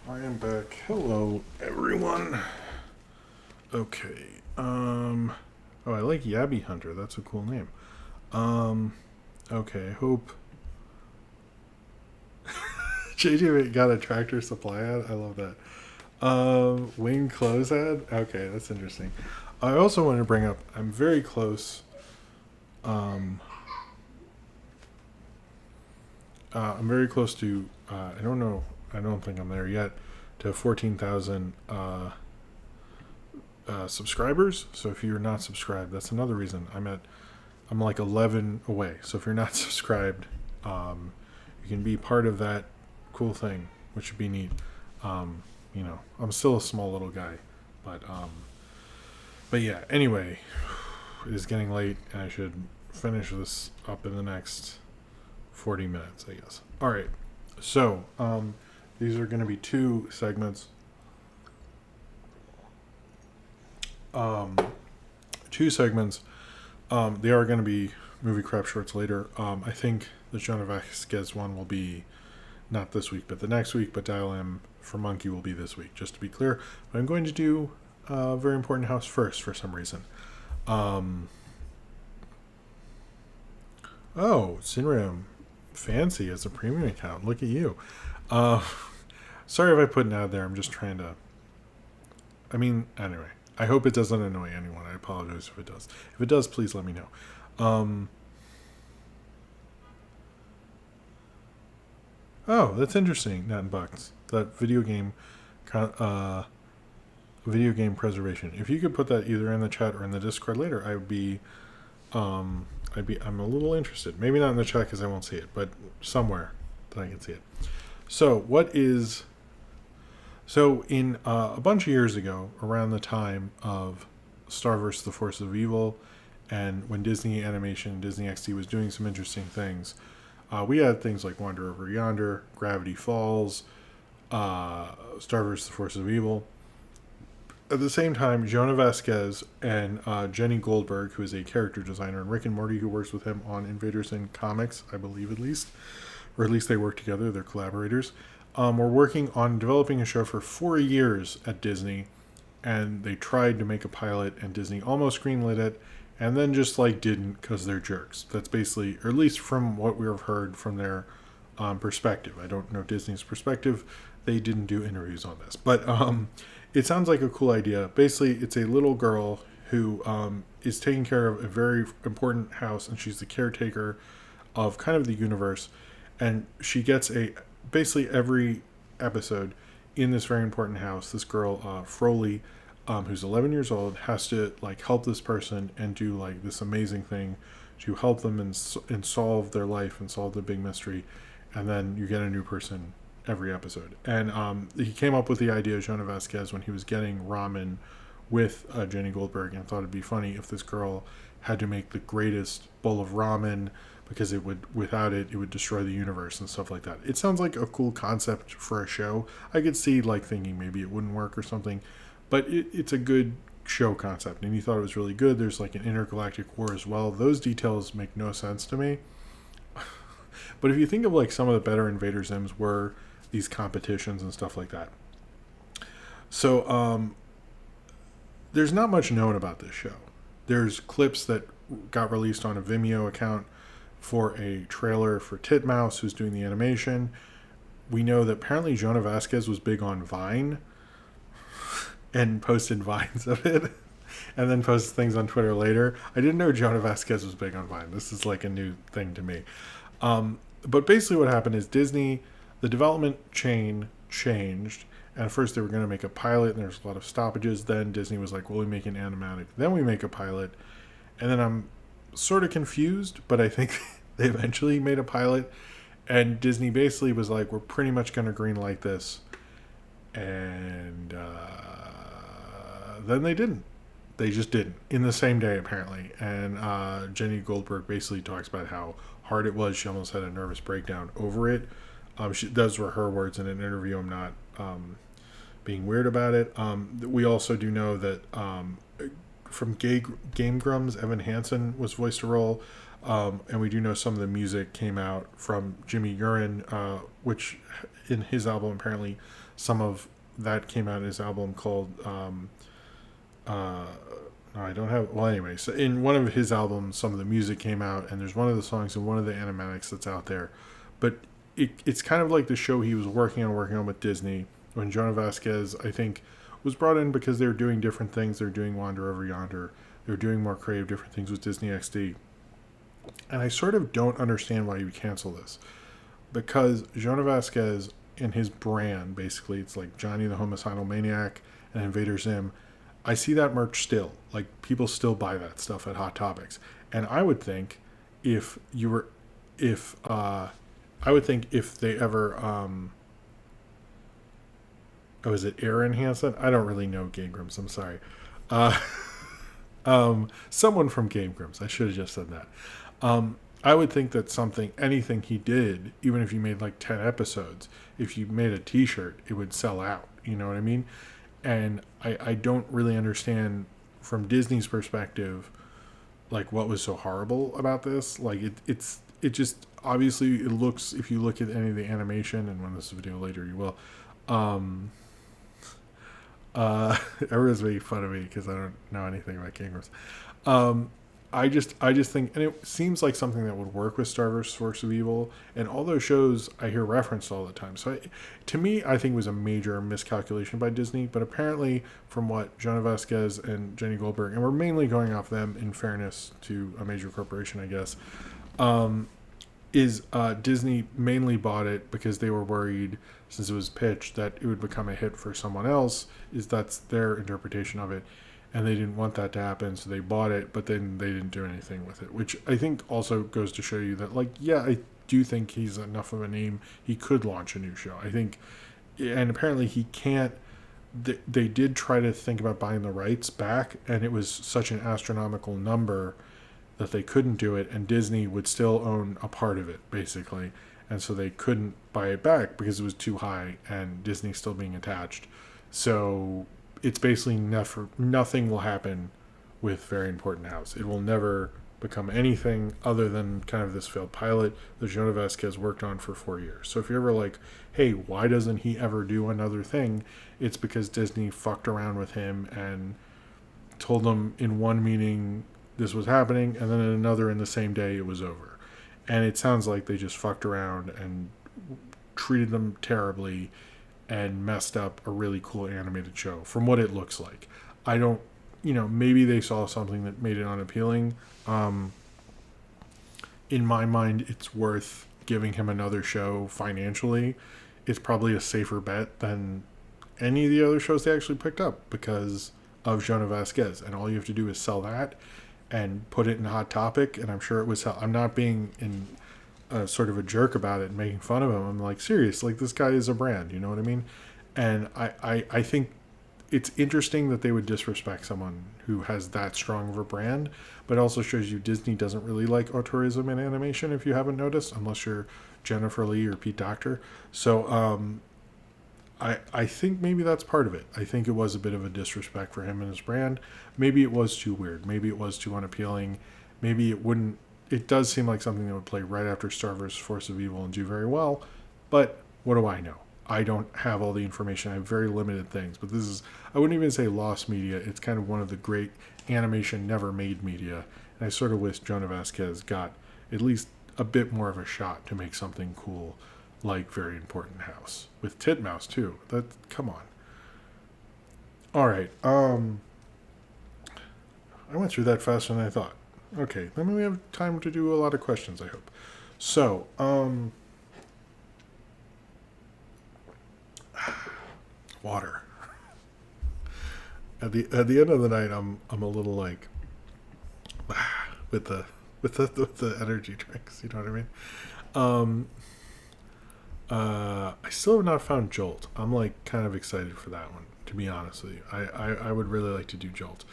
I am back. Hello, everyone. Okay. Oh, I like Yabby Hunter. That's a cool name. Okay. I hope JJ got a Tractor Supply ad. I love that. Wing clothes ad. Okay, that's interesting. I also want to bring up. I'm very close. I'm very close to. I don't know. I don't think I'm there yet. To 14,000 subscribers. So if you're not subscribed, that's another reason. I'm like 11 away. So if you're not subscribed, you can be part of that cool thing, which would be neat. I'm still a small little guy, but yeah. Anyway, it is getting late, and I should finish this up in the next 40 minutes, I guess. All right. So, these are going to be two segments. two segments. They are going to be movie crap shorts later. I think the Jonah Vasquez one will be not this week, but the next week. But Dial M for Monkey will be this week, just to be clear. But I'm going to do a very important house first for some reason. Sinram Fancy as a premium account. Look at you. Sorry if I put an ad there. I'm just trying to... anyway. I hope it doesn't annoy anyone. I apologize if it does. If it does, please let me know. That's interesting, Nat and Bucks. That video game preservation. If you could put that either in the chat or in the Discord later, I'm a little interested. Maybe not in the chat because I won't see it, but somewhere that I can see it. So in a bunch of years ago, around the time of Star vs. the Forces of Evil, and when Disney Animation, Disney XD was doing some interesting things, we had things like Wander Over Yonder, Gravity Falls, Star vs. the Forces of Evil. At the same time, Jonah Vasquez and Jenny Goldberg, who is a character designer in Rick and Morty, who works with him on Invaders Zim Comics, I believe at least, or at least they work together, they're collaborators, were working on developing a show for 4 years at Disney, and they tried to make a pilot, and Disney almost greenlit it, and then just didn't because they're jerks. That's basically, or at least from what we've heard from their perspective. I don't know Disney's perspective. They didn't do interviews on this, but it sounds like a cool idea. Basically, it's a little girl who is taking care of a very important house, and she's the caretaker of kind of the universe, and she gets basically every episode in this very important house. This girl, Froley, who's 11 years old, has to help this person and do this amazing thing to help them and solve their life and solve the big mystery, and then you get a new person every episode. And he came up with the idea, Jonah Vasquez, when he was getting ramen with Jenny Goldberg, and thought it'd be funny if this girl had to make the greatest bowl of ramen, because without it would destroy the universe and stuff like that. It sounds like a cool concept for a show. I could see thinking maybe it wouldn't work or something, but it's a good show concept, and he thought it was really good. There's an intergalactic war as well. Those details make no sense to me. But if you think of some of the better Invader Zims were these competitions and stuff like that. So there's not much known about this show. There's clips that got released on a Vimeo account for a trailer for Titmouse, who's doing the animation. We know that apparently Jonah Vasquez was big on Vine and posted Vines of it, and then posted things on Twitter later. I didn't know Jonah Vasquez was big on Vine. This is a new thing to me. But basically what happened is Disney, the development chain changed, and at first they were going to make a pilot, and there's a lot of stoppages. Then Disney was like, well, we make an animatic, then we make a pilot. And then I'm sort of confused, but I think they eventually made a pilot, and Disney basically was like, we're pretty much going to greenlight this. And then they didn't. They just didn't. In the same day, apparently. And Jenny Goldberg basically talks about how hard it was. She almost had a nervous breakdown over it. Those were her words in an interview. I'm not being weird about it. We also do know that from Game Grumps, Evan Hansen was voiced a role. And we do know some of the music came out from Jimmy Urine, which in his album, apparently some of that came out in his album called... I don't have... Well, anyway, so in one of his albums, some of the music came out, and there's one of the songs in one of the animatics that's out there. But it's kind of like the show he was working on with Disney, when Jonah Vasquez, I think, was brought in because they were doing different things. They were doing Wander Over Yonder. They were doing more creative, different things with Disney XD. And I sort of don't understand why you would cancel this. Because Jonah Vasquez and his brand, basically, it's like Johnny the Homicidal Maniac and Invader Zim. I see that merch still. People still buy that stuff at Hot Topics. And I would think if they ever, is it Aaron Hansen? I don't really know Game Grumps. I'm sorry. Someone from Game Grumps. I should have just said that. I would think that anything he did, even if you made 10 episodes, if you made a t-shirt, it would sell out. You know what I mean? And I don't really understand from Disney's perspective, like what was so horrible about this. Like it just obviously it looks, if you look at any of the animation, and when this is a video later you will, everyone's making fun of me because I don't know anything about Kingdoms. I just think, and it seems like something that would work with Star vs. Force of Evil, and all those shows I hear referenced all the time. So to me, I think it was a major miscalculation by Disney, but apparently from what Jonah Vasquez and Jenny Goldberg, and we're mainly going off them in fairness to a major corporation, I guess, is Disney mainly bought it because they were worried, since it was pitched, that it would become a hit for someone else. That's their interpretation of it. And they didn't want that to happen, so they bought it, but then they didn't do anything with it, which I think also goes to show you that, like, yeah, I do think he's enough of a name. He could launch a new show, I think. And apparently he can't. They did try to think about buying the rights back, and it was such an astronomical number that they couldn't do it, and Disney would still own a part of it, basically. And so they couldn't buy it back because it was too high, and Disney still being attached. So it's basically nothing will happen with Very Important House. It will never become anything other than kind of this failed pilot that Jonah Vasquez worked on for 4 years. So if you're ever like, hey, why doesn't he ever do another thing? It's because Disney fucked around with him and told him in one meeting this was happening, and then in another in the same day it was over. And it sounds like they just fucked around and treated them terribly and messed up a really cool animated show from what it looks like. I don't, maybe they saw something that made it unappealing. In my mind, it's worth giving him another show financially. It's probably a safer bet than any of the other shows they actually picked up because of Jonah Vasquez. And all you have to do is sell that and put it in Hot Topic, and I'm sure it would sell. I'm not being in sort of a jerk about it and making fun of him. I'm like, serious, like this guy is a brand, you know what I mean? And I think it's interesting that they would disrespect someone who has that strong of a brand, but it also shows you Disney doesn't really like auteurism in animation, if you haven't noticed, unless you're Jennifer Lee or Pete Docter. So I think maybe that's part of it. I think it was a bit of a disrespect for him and his brand. Maybe it was too weird. Maybe it was too unappealing. Maybe it wouldn't. It does seem like something that would play right after Star vs. Force of Evil and do very well. But what do I know? I don't have all the information. I have very limited things. But this is, I wouldn't even say lost media. It's kind of one of the great animation never made media. And I sort of wish Jonah Vasquez got at least a bit more of a shot to make something cool like Very Important House. With Titmouse too. Come on. Alright. I went through that faster than I thought. Okay, then we have time to do a lot of questions, I hope. So, water. At the end of the night, I'm a little like with the energy drinks. You know what I mean? I still have not found Jolt. I'm like kind of excited for that one, to be honest with you. I would really like to do Jolt.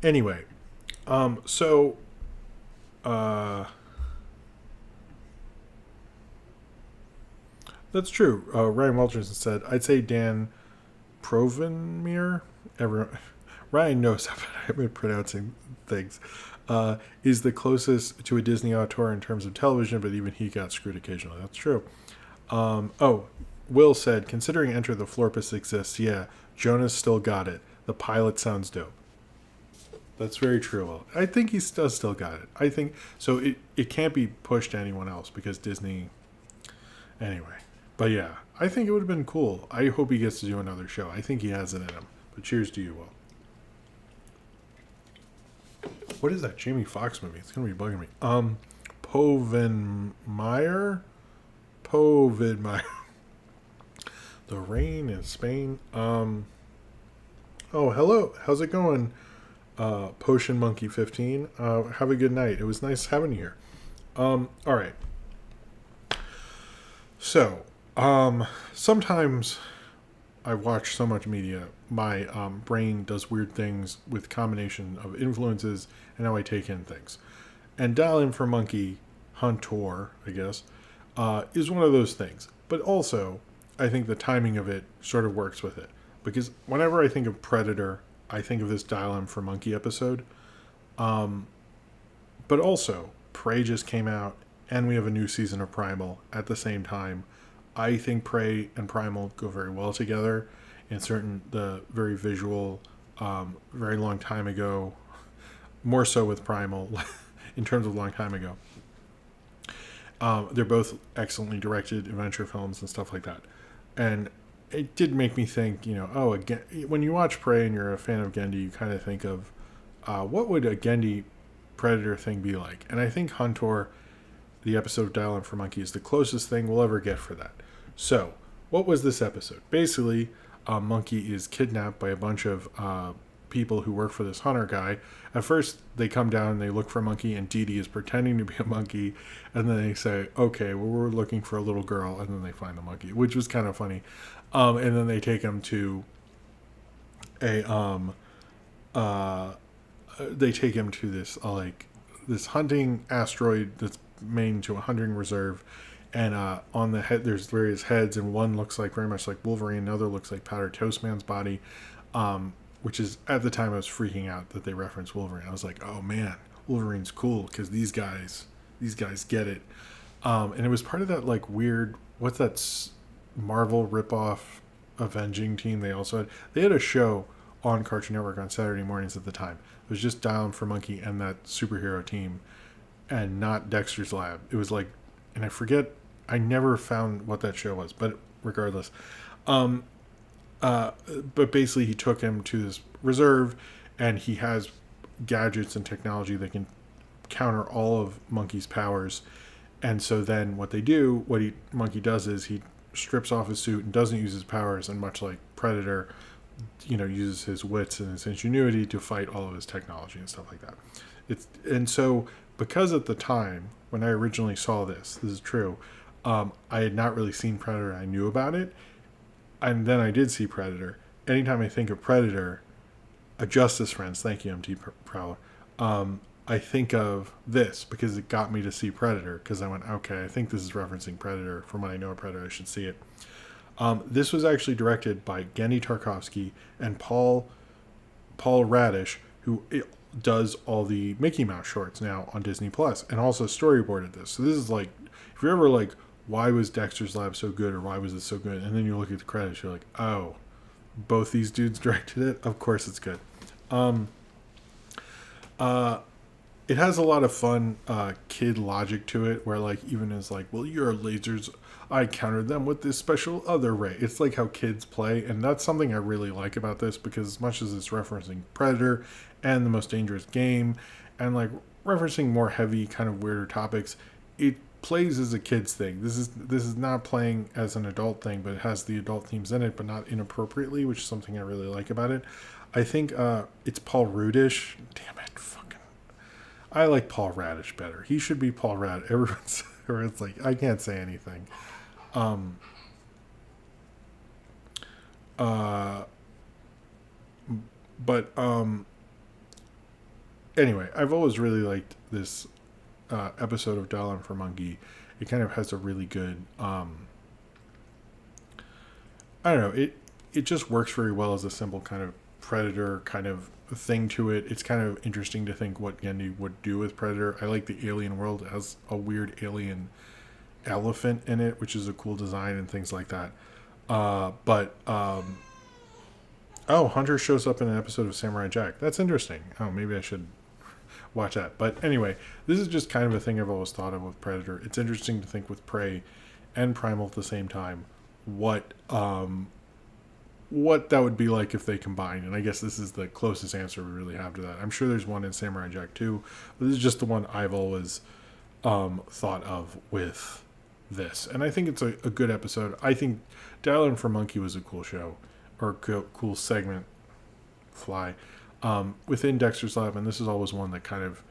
Anyway, that's true. Ryan Welcherson said, I'd say Dan Provenmere. Ryan knows how I've been pronouncing things. Is the closest to a Disney auteur in terms of television, but even he got screwed occasionally. That's true. Will said, considering Enter the Florpus exists, yeah, Jonah's still got it. The pilot sounds dope. That's very true, Will. I think he does still got it. I think so. It can't be pushed to anyone else because Disney. Anyway, but yeah, I think it would have been cool. I hope he gets to do another show. I think he has it in him. But cheers to you, Will. What is that Jamie Foxx movie? It's gonna be bugging me. Povenmire. The Rain in Spain. Oh, hello. How's it going? Potion Monkey 15. Have a good night. It was nice having you here. All right. So, sometimes I watch so much media, my brain does weird things with combination of influences and how I take in things. And Dial In for Monkey Hunter, I guess, is one of those things. But also, I think the timing of it sort of works with it. Because whenever I think of Predator, I think of this Dial M for Monkey episode. But also, Prey just came out, and we have a new season of Primal at the same time. I think Prey and Primal go very well together. In the very visual, very long time ago, more so with Primal, in terms of long time ago. They're both excellently directed adventure films and stuff like that. And it did make me think, again, when you watch Prey and you're a fan of Gendy, you kind of think of what would a Gendy Predator thing be like? And I think Huntor, the episode of Dial M for Monkey, is the closest thing we'll ever get for that. So, what was this episode? Basically, Monkey is kidnapped by a bunch of people who work for this hunter guy. At first, they come down and they look for a monkey, and Dee Dee is pretending to be a monkey. And then they say, okay, well, we're looking for a little girl. And then they find the monkey, which was kind of funny. And then they take him to this hunting asteroid that's made to a hunting reserve, and on the head there's various heads, and one looks like very much like Wolverine, another looks like Powder Toast Man's body, which is, at the time I was freaking out that they referenced Wolverine. I was like, oh man, Wolverine's cool because these guys get it. And it was part of that like weird, what's that Marvel ripoff Avenging team they had a show on Cartoon Network on Saturday mornings at the time. It was just Dial M for Monkey and that superhero team, and not Dexter's Lab. It was like, and I forget, I never found what that show was, but regardless. But basically he took him to this reserve, and he has gadgets and technology that can counter all of Monkey's powers. And so then Monkey does is he strips off his suit and doesn't use his powers, and much like Predator, uses his wits and his ingenuity to fight all of his technology and stuff like that. And so because at the time when I originally saw this is true, I had not really seen Predator. I knew about it, and then I did see Predator. Anytime I think of Predator, a Justice Friends, thank you, MT Prowler, I think of this because it got me to see Predator, because I went, okay, I think this is referencing Predator. From what I know of Predator, I should see it. This was actually directed by Gendy Tarkovsky and Paul Radish, who does all the Mickey Mouse shorts now on Disney Plus, and also storyboarded this. So this is like, if you're ever like, why was Dexter's Lab so good, or why was it so good? And then you look at the credits, you're like, oh, both these dudes directed it? Of course it's good. It has a lot of fun kid logic to it, where like even is like, well, your lasers, I countered them with this special other ray. It's like how kids play, and that's something I really like about this, because as much as it's referencing Predator and The Most Dangerous Game, and like referencing more heavy kind of weirder topics, it plays as a kid's thing. This is not playing as an adult thing, but it has the adult themes in it, but not inappropriately, which is something I really like about it. I think it's Paul Rudish. Damn it, I like Paul Radish better. He should be Paul Radish. Everyone's like, I can't say anything. Anyway, I've always really liked this episode of Dial M for Monkey. It kind of has a really good, I don't know, it just works very well as a simple kind of Predator kind of thing to it. It's kind of interesting to think what Gendy would do with Predator. I like the alien world. It has a weird alien elephant in it, which is a cool design and things like that. Hunter shows up in an episode of Samurai Jack. That's interesting. Oh, maybe I should watch that. But anyway, this is just kind of a thing I've always thought of with Predator. It's interesting to think with Prey and Primal at the same time what that would be like if they combined. And I guess this is the closest answer we really have to that. I'm sure there's one in Samurai Jack too, but this is just the one I've always thought of with this. And I think it's a good episode. I think Dial M for Monkey was a cool show, or cool segment fly within Dexter's Lab. And this is always one that kind of,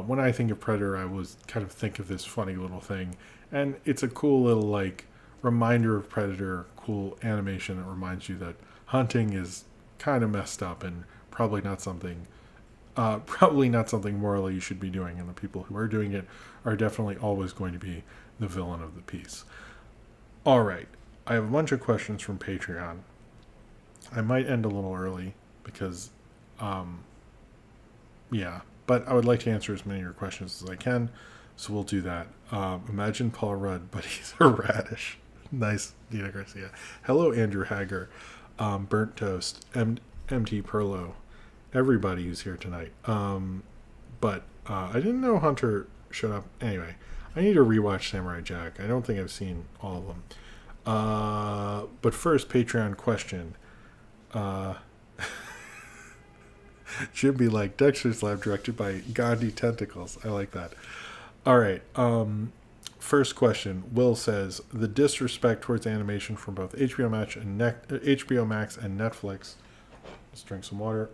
when I think of Predator, I always kind of think of this funny little thing. And it's a cool little like reminder of Predator, cool animation that reminds you that hunting is kind of messed up and probably not something morally you should be doing, and the people who are doing it are definitely always going to be the villain of the piece. All right, I have a bunch of questions from Patreon. I might end a little early because Yeah, but I would like to answer as many of your questions as I can, so we'll do that. Imagine Paul Rudd, but he's a radish. Nice, Dina Garcia. Hello, Andrew Hager, Burnt Toast, MT Perlo, everybody who's here tonight. But I didn't know Hunter showed up. Anyway, I need to rewatch Samurai Jack. I don't think I've seen all of them. But first, Patreon question. Should be like Dexter's Lab, directed by Gandhi Tentacles. I like that. All right. First question. Will says, the disrespect towards animation from both HBO Max and Netflix. Let's drink some water.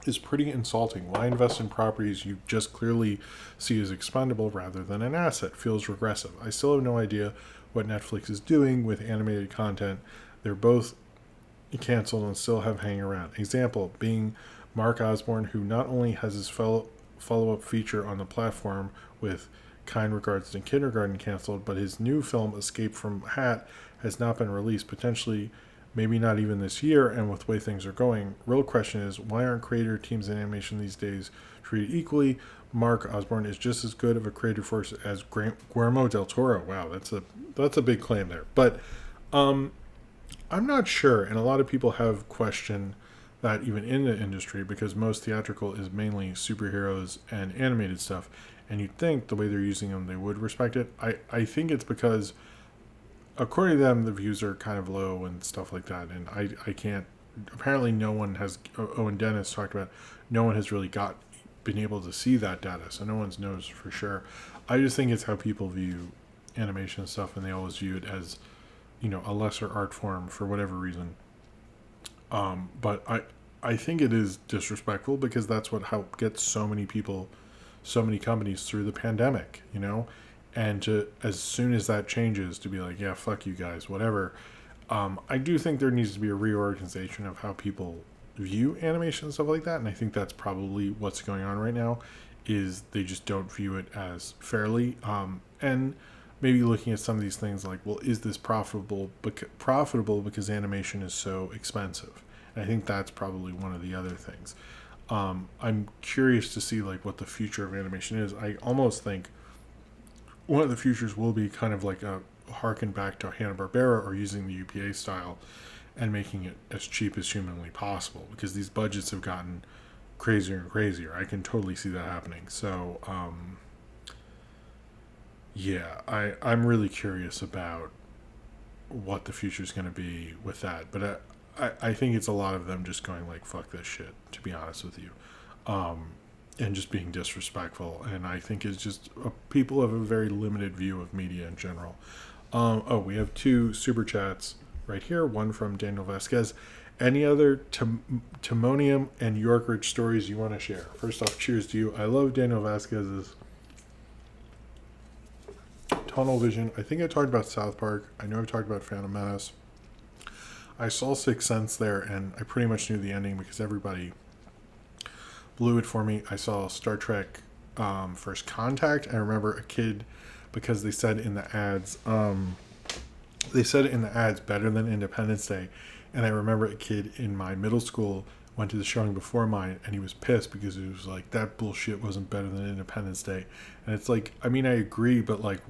Is pretty insulting. Why invest in properties you just clearly see as expendable rather than an asset? Feels regressive. I still have no idea what Netflix is doing with animated content. They're both canceled and still have hanging around. Example being Mark Osborne, who not only has his follow-up feature on the platform with Kind Regards to Kindergarten canceled, but his new film Escape from Hat has not been released, potentially maybe not even this year. And with the way things are going, real question is, why aren't creator teams in animation these days treated equally? Mark Osborne is just as good of a creative force as Guillermo del Toro. Wow, that's a big claim there. But I'm not sure, and a lot of people have questioned that even in the industry, because most theatrical is mainly superheroes and animated stuff, and you'd think the way they're using them, they would respect it. I think it's because, according to them, the views are kind of low and stuff like that, and I can't, apparently no one has, Owen Dennis talked about, no one has really been able to see that data, so no one knows for sure. I just think it's how people view animation stuff, and they always view it as, a lesser art form for whatever reason. But I think it is disrespectful because that's what helped get so many people, so many companies through the pandemic, and to, as soon as that changes, to be like, yeah, fuck you guys, whatever. I do think there needs to be a reorganization of how people view animation and stuff like that. And I think that's probably what's going on right now, is they just don't view it as fairly. And maybe looking at some of these things like, well, is this profitable because animation is so expensive? And I think that's probably one of the other things. I'm curious to see like what the future of animation is. I almost think one of the futures will be kind of like a harken back to Hanna-Barbera, or using the UPA style and making it as cheap as humanly possible, because these budgets have gotten crazier and crazier. I can totally see that happening. So, yeah, I'm really curious about what the future is going to be with that. But I think it's a lot of them just going like, fuck this shit, to be honest with you. And just being disrespectful. And I think it's just, people have a very limited view of media in general. We have 2 super chats right here. One from Daniel Vasquez. Any other Timonium and Yorkridge stories you want to share? First off, cheers to you. I love Daniel Vasquez's tunnel vision. I think I talked about South Park. I know I've talked about Phantom Menace. I saw Sixth Sense there, and I pretty much knew the ending because everybody blew it for me. I saw Star Trek First Contact. I remember a kid, because they said in the ads, better than Independence Day. And I remember a kid in my middle school went to the showing before mine, and he was pissed because he was like, that bullshit wasn't better than Independence Day. And it's like, I mean, I agree, but like,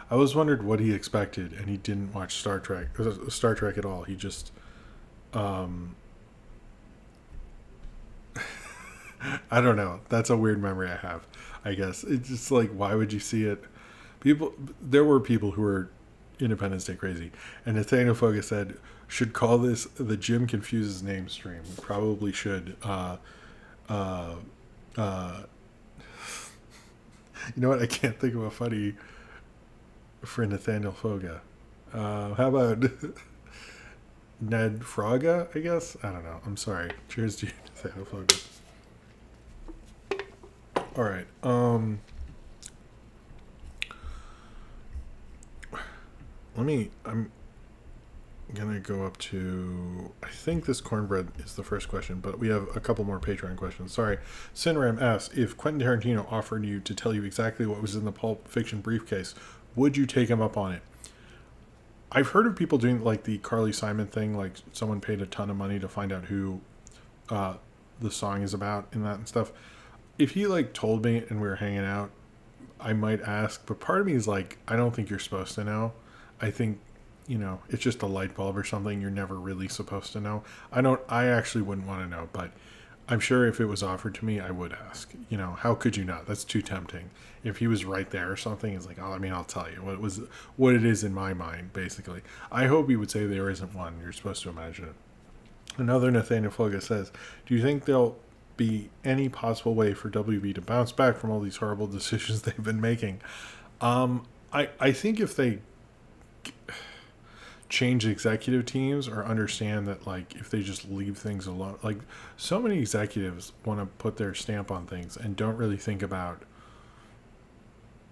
I was wondered what he expected, and he didn't watch Star Trek at all. He just, I don't know. That's a weird memory I have, I guess. It's just like, why would you see it? There were people who were Independence Day crazy. And Nathaniel Foga said, should call this the Jim Confuses Name stream. We probably should. You know what? I can't think of a funny for Nathaniel Foga. How about Ned Fraga, I guess? I don't know. I'm sorry. Cheers to you, Nathaniel Foga. All right. I'm gonna go up to, I think this cornbread is the first question, but we have a couple more Patreon questions. Sorry. Sinram asks, if Quentin Tarantino offered you to tell you exactly what was in the Pulp Fiction briefcase, would you take him up on it? I've heard of people doing like the Carly Simon thing, like someone paid a ton of money to find out who the song is about and that and stuff. If he like told me and we were hanging out, I might ask, but part of me is like, I don't think you're supposed to know. I think, it's just a light bulb or something you're never really supposed to know. I actually wouldn't want to know, but I'm sure if it was offered to me, I would ask. How could you not? That's too tempting. If he was right there or something, it's like, oh, I'll tell you what it is in my mind, basically. I hope he would say there isn't one. You're supposed to imagine it. Another Nathaniel Foga says, do you think there'll be any possible way for WB to bounce back from all these horrible decisions they've been making? I think if they change executive teams or understand that, like, if they just leave things alone, like, so many executives want to put their stamp on things and don't really think about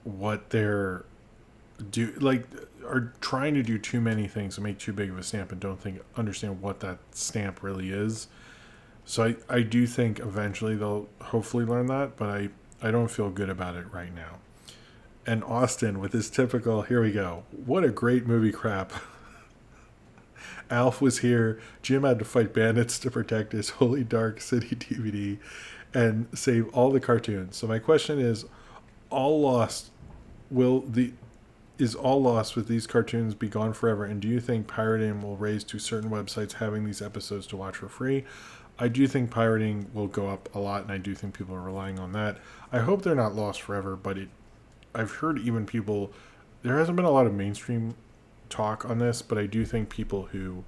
what they're are trying to do too many things and make too big of a stamp and don't understand what that stamp really is. So I do think eventually they'll hopefully learn that, but I don't feel good about it right now. And Austin with his typical, here we go, what a great movie crap. Alf was here. Jim had to fight bandits to protect his Holy Dark City DVD and save all the cartoons. So my question is, all lost with these cartoons be gone forever? And do you think pirating will raise to certain websites having these episodes to watch for free? I do think pirating will go up a lot, and I do think people are relying on that. I hope they're not lost forever, but I've heard even people, there hasn't been a lot of mainstream talk on this, but I do think people who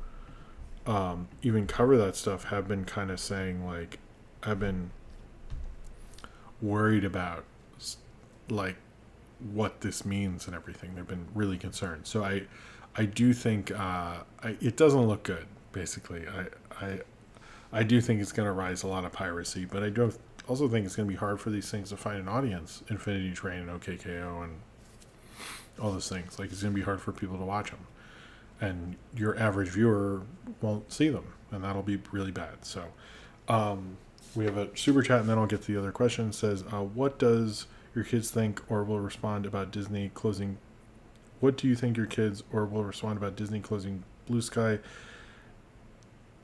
even cover that stuff have been kind of saying, like, I've been worried about, like, what this means and everything. They've been really concerned. So I do think it doesn't look good, basically. I do think it's going to rise a lot of piracy, but I do also think it's going to be hard for these things to find an audience. Infinity Train and OKKO and all those things. Like, it's going to be hard for people to watch them. And your average viewer won't see them, and that'll be really bad. So we have a super chat, and then I'll get to the other question. It says, what does your kids think or will respond about Disney closing? What do you think your kids or will respond about Disney closing Blue Sky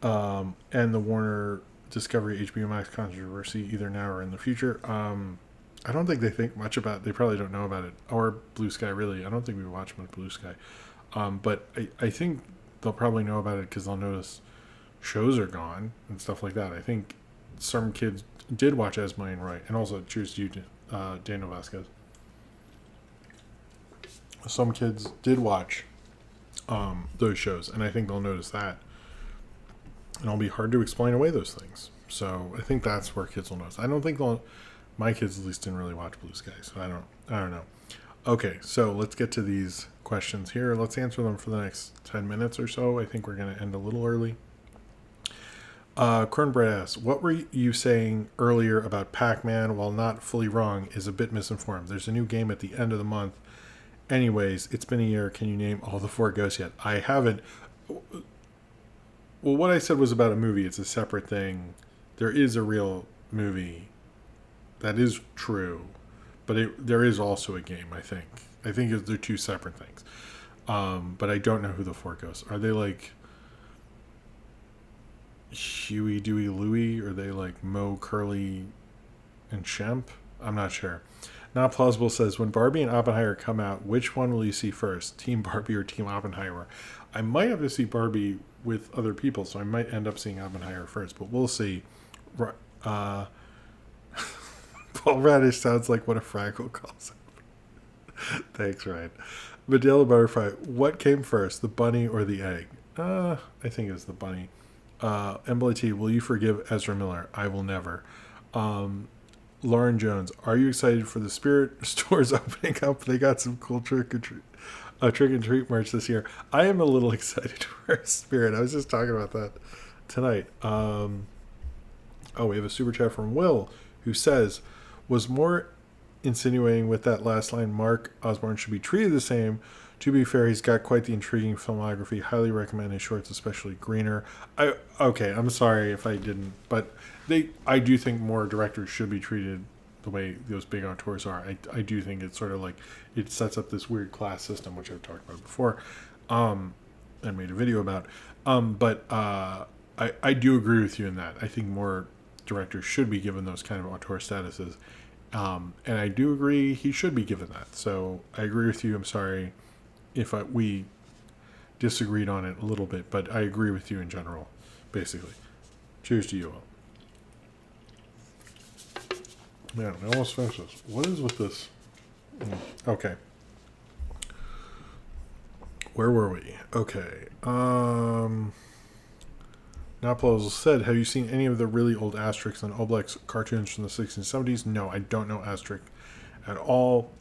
and the Warner Discovery HBO Max controversy either now or in the future? I don't think they think much about it. They probably don't know about it. Or Blue Sky, really. I don't think we watch much Blue Sky. But I think they'll probably know about it because they'll notice shows are gone and stuff like that. I think some kids did watch Esme and Roy. And also, cheers to you, Daniel Vasquez. Some kids did watch those shows, and I think they'll notice that. And it'll be hard to explain away those things. So I think that's where kids will notice. I don't think my kids at least didn't really watch Blue Sky, so I don't know. Okay, so let's get to these questions here. Let's answer them for the next 10 minutes or so. I think we're going to end a little early. Kernbread asks, what were you saying earlier about Pac Man? While not fully wrong, is a bit misinformed. There's a new game at the end of the month. Anyways, it's been a year. Can you name all the 4 ghosts yet? I haven't. Well, what I said was about a movie. It's a separate thing. There is a real movie. That is true. But there is also a game, I think. I think they're 2 separate things. But I don't know who the 4 ghosts are. Are they like Huey, Dewey, Louie? Or are they like Mo, Curly, and Shemp? I'm not sure. Not Plausible says, when Barbie and Oppenheimer come out, which one will you see first? Team Barbie or Team Oppenheimer? I might have to see Barbie with other people, so I might end up seeing Oppenheimer first, but we'll see. Paul Radish sounds like what a Fraggle calls it. Thanks, Ryan. Medela Butterfly, what came first, the bunny or the egg? I think it was the bunny. Emily T, will you forgive Ezra Miller? I will never. Lauren Jones, are you excited for the Spirit stores opening up? They got some cool trick and treat merch this year. I am a little excited for Spirit. I was just talking about that tonight. We have a super chat from Will who says, was more insinuating with that last line, Mark Osborne should be treated the same. To be fair, he's got quite the intriguing filmography. Highly recommend his shorts, especially Greener. I'm sorry if I didn't, but I do think more directors should be treated the way those big auteurs are. I do think it's sort of like it sets up this weird class system, which I've talked about before. and made a video about. But I do agree with you in that. I think more directors should be given those kind of auteur statuses. And I do agree he should be given that. So I agree with you. I'm sorry if we disagreed on it a little bit, but I agree with you in general, basically. Cheers to you all. Man, I almost finished this. What is with this? Okay. Where were we? Okay. Naples said, have you seen any of the really old Asterix and Obelix cartoons from the 60s and 70s? No, I don't know Asterix at all.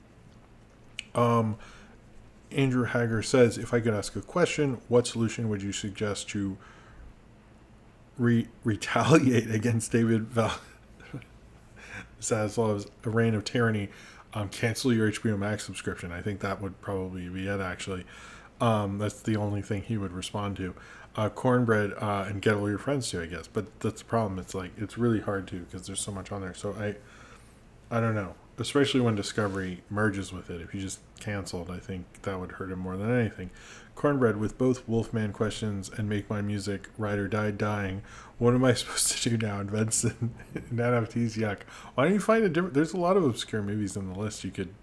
Andrew Hager says, if I could ask a question, what solution would you suggest to retaliate against David Zaslav's reign of tyranny? Cancel your HBO Max subscription. I think that would probably be it, actually. That's the only thing he would respond to. Cornbread and get all your friends to, I guess. But that's the problem. It's like, it's really hard to because there's so much on there. So I don't know. Especially when Discovery merges with it. If you just canceled, I think that would hurt him more than anything. Cornbread, with both Wolfman questions and Make My Music, Ride or Die dying, what am I supposed to do now? Invest in NFTs? Yuck. Why don't you find a different... There's a lot of obscure movies on the list you could...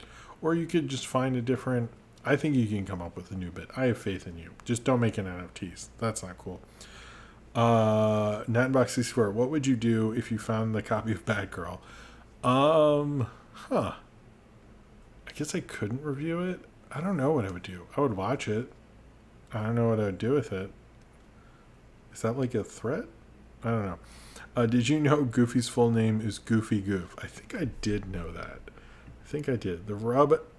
Or you could just find a different... I think you can come up with a new bit. I have faith in you. Just don't make an NFTs. That's not cool. Natbox64, what would you do if you found the copy of Batgirl? I guess I couldn't review it. I don't know what I would do. I would watch it. I don't know what I would do with it. Is that like a threat? I don't know. Did you know Goofy's full name is Goofy Goof? I think I did know that. I think I did.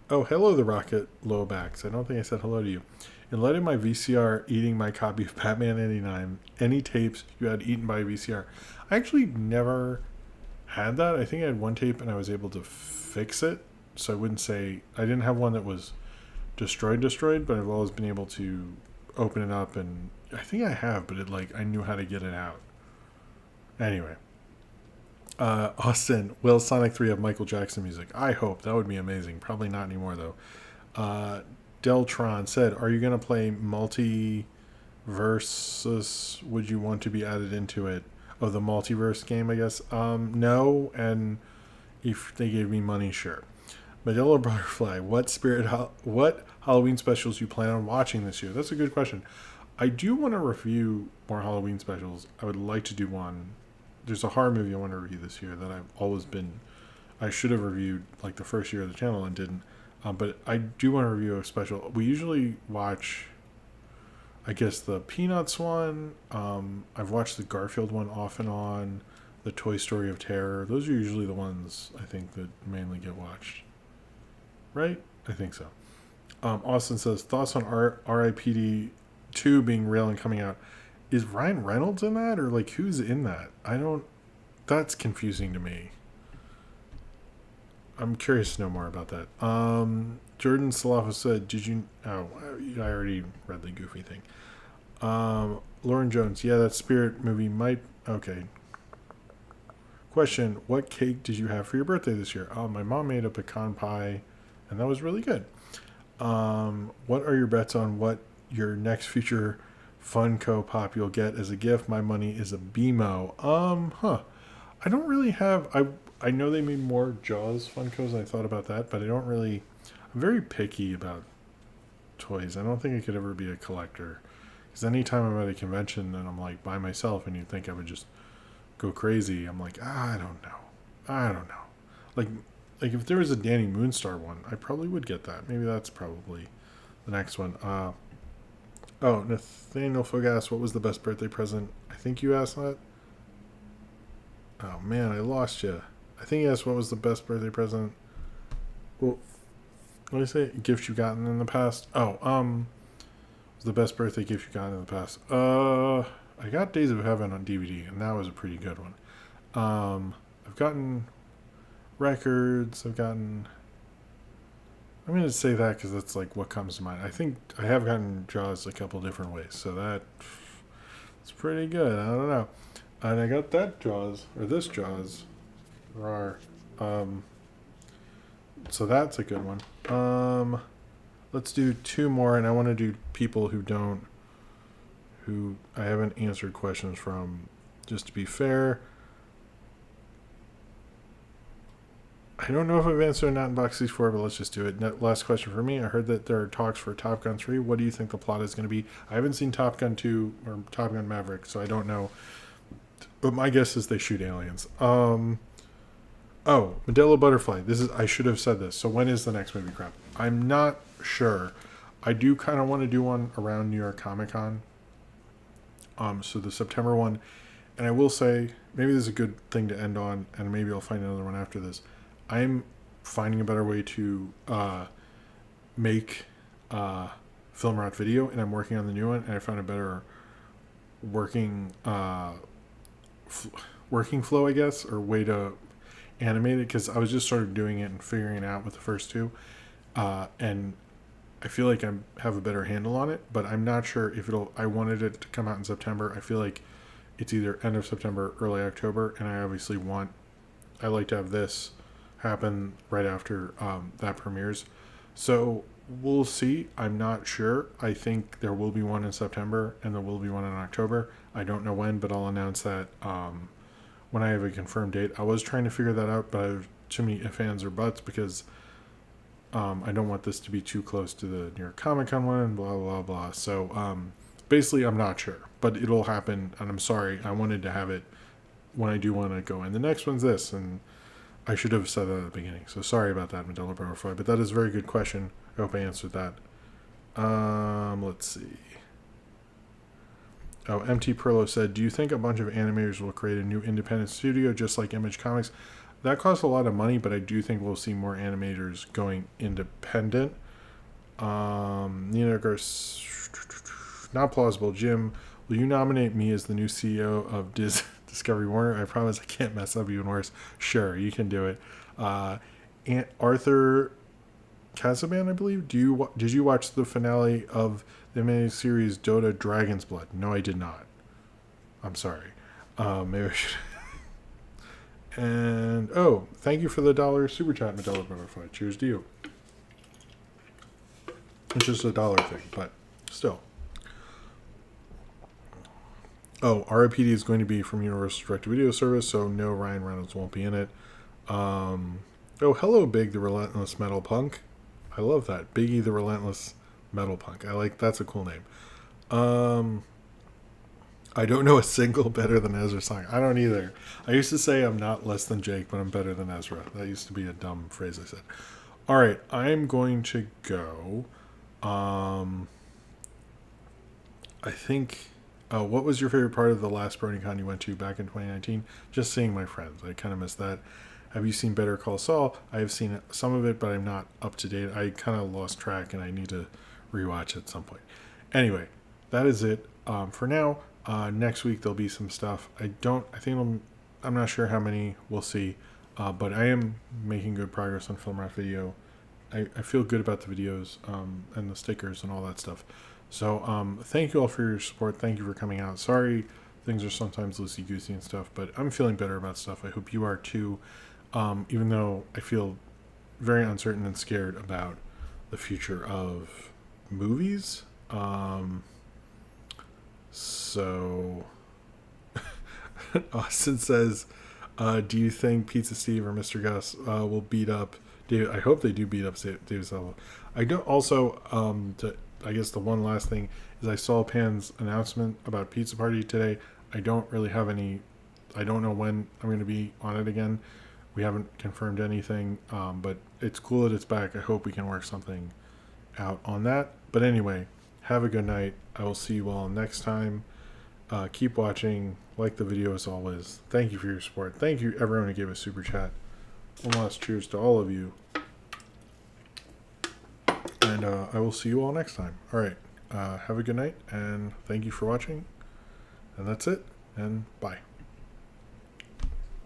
Oh, hello, the Rocket Lowbacks. I don't think I said hello to you. In light of my VCR eating my copy of Batman 89, any tapes you had eaten by a VCR? I actually never had that. I think I had one tape and I was able to fix it. So I wouldn't say... I didn't have one that was destroyed, but I've always been able to open it up, and I think I have, but I knew how to get it out. Anyway. Austin, will Sonic 3 have Michael Jackson music? I hope. That would be amazing. Probably not anymore, though. Deltron said, are you going to play Multiversus? Would you want to be added into it? Oh, the Multiverse game, I guess. No, and if they gave me money, sure. Medilla Butterfly, what Halloween specials you plan on watching this year? That's a good question. I do want to review more Halloween specials. I would like to do one. There's a horror movie I want to review this year that I should have reviewed like the first year of the channel and didn't. But I do want to review a special. We usually watch, I guess, the Peanuts one. I've watched the Garfield one off and on. The Toy Story of Terror. Those are usually the ones I think that mainly get watched. Right? I think so. Austin says, thoughts on R.I.P.D. 2 being real and coming out. Is Ryan Reynolds in that? Or who's in that? That's confusing to me. I'm curious to know more about that. Jordan Salafa said, I already read the Goofy thing. Lauren Jones, yeah, that Spirit movie might... Okay. Question, what cake did you have for your birthday this year? My mom made a pecan pie, and that was really good. What are your bets on what your next future Funko Pop you'll get as a gift? My money is a BMO. I don't really have... I know they made more Jaws Funkos, and I thought about that, but I'm very picky about toys. I don't think I could ever be a collector. Because anytime I'm at a convention and I'm by myself and you think I would just go crazy, I'm I don't know. Like if there was a Danny Moonstar one, I probably would get that. Maybe that's probably the next one. Nathaniel Fogas, what was the best birthday present? I think you asked that. Oh man, I lost you. I think you asked what was the best birthday present. Well, what did I say? Gift you've gotten in the past? Was the best birthday gift you've gotten in the past? I got Days of Heaven on DVD, and that was a pretty good one. I've gotten records. I'm going to say that because that's what comes to mind. I think I have gotten Jaws a couple different ways, so that's pretty good. I don't know. And I got that Jaws, or this Jaws. So that's a good one. let's do 2 more, and I want to do people who I haven't answered questions from, just to be fair. I don't know if I've answered Not in Box 64, but let's just do it. Last question for me. I heard that there are talks for Top Gun 3. What do you think the plot is going to be? I haven't seen Top Gun 2 or Top Gun Maverick, so I don't know. But my guess is they shoot aliens. Oh, Modelo Butterfly. I should have said this. So when is the next movie crap? I'm not sure. I do kind of want to do one around New York Comic Con. So the September one. And I will say, maybe this is a good thing to end on, and maybe I'll find another one after this. I'm finding a better way to make film route video, and I'm working on the new one, and I found a better working flow, I guess, or way to animate it, because I was just sort of doing it and figuring it out with the first 2, and I feel like I have a better handle on it, but I'm not sure if I wanted it to come out in September. I feel like it's either end of September, early October, and I like to have this happen right after that premieres. So we'll see. I'm not sure. I think there will be one in September and there will be one in October. I don't know when, but I'll announce that when I have a confirmed date. I was trying to figure that out, but I have too many ifs, ands, or buts, because I don't want this to be too close to the New York Comic Con one, and blah, blah, blah. So basically, I'm not sure, but it'll happen, and I'm sorry. I wanted to have it when I do want to go. And the next one's this, and I should have said that at the beginning. So sorry about that, Modelo Butterfly. But that is a very good question. I hope I answered that. Let's see. Oh, MT Perlo said, do you think a bunch of animators will create a new independent studio just like Image Comics? That costs a lot of money, but I do think we'll see more animators going independent. Nina Garcia, not plausible. Jim, will you nominate me as the new CEO of Discovery Warner? I promise I can't mess up even worse. Sure, you can do it. Aunt Arthur Casaban, I believe. Did you watch the finale of the miniseries Dota Dragon's Blood? No, I did not. I'm sorry. Maybe I should. And thank you for the $1 super chat, Modelo Butterfly. Cheers to you. It's just a $1 thing, but still. RIPD is going to be from Universal Direct to Video Service, so no, Ryan Reynolds won't be in it. Hello, Big the Relentless Metal Punk. I love that. Biggie the Relentless Metal Punk. That's a cool name. I don't know a single better than Ezra song. I don't either. I used to say I'm not less than Jake, but I'm better than Ezra. That used to be a dumb phrase I said. All right, I'm going to go. I think. What was your favorite part of the last BronyCon you went to back in 2019? Just seeing my friends. I kind of missed that. Have you seen Better Call Saul? I have seen some of it, but I'm not up to date. I kind of lost track, and I need to rewatch at some point. Anyway, that is it for now. Next week there'll be some stuff. I'm not sure how many we'll see, but I am making good progress on Film Rock Video. I feel good about the videos and the stickers and all that stuff. So thank you all for your support. Thank you for coming out. Sorry things are sometimes loosey-goosey and stuff, but I'm feeling better about stuff. I hope you are too, even though I feel very uncertain and scared about the future of movies. So Austin says, do you think Pizza Steve or Mr. Gus will beat up David? I hope they do beat up David Salvo. I don't also, I guess the one last thing is I saw Pan's announcement about Pizza Party today. I don't really have any, I don't know when I'm going to be on it again. We haven't confirmed anything, but it's cool that it's back. I hope we can work something out on that. But anyway, have a good night. I will see you all next time. Keep watching. Like the video as always. Thank you for your support. Thank you everyone who gave us super chat. One last cheers to all of you. And I will see you all next time. All right. Have a good night and thank you for watching. And that's it. And bye.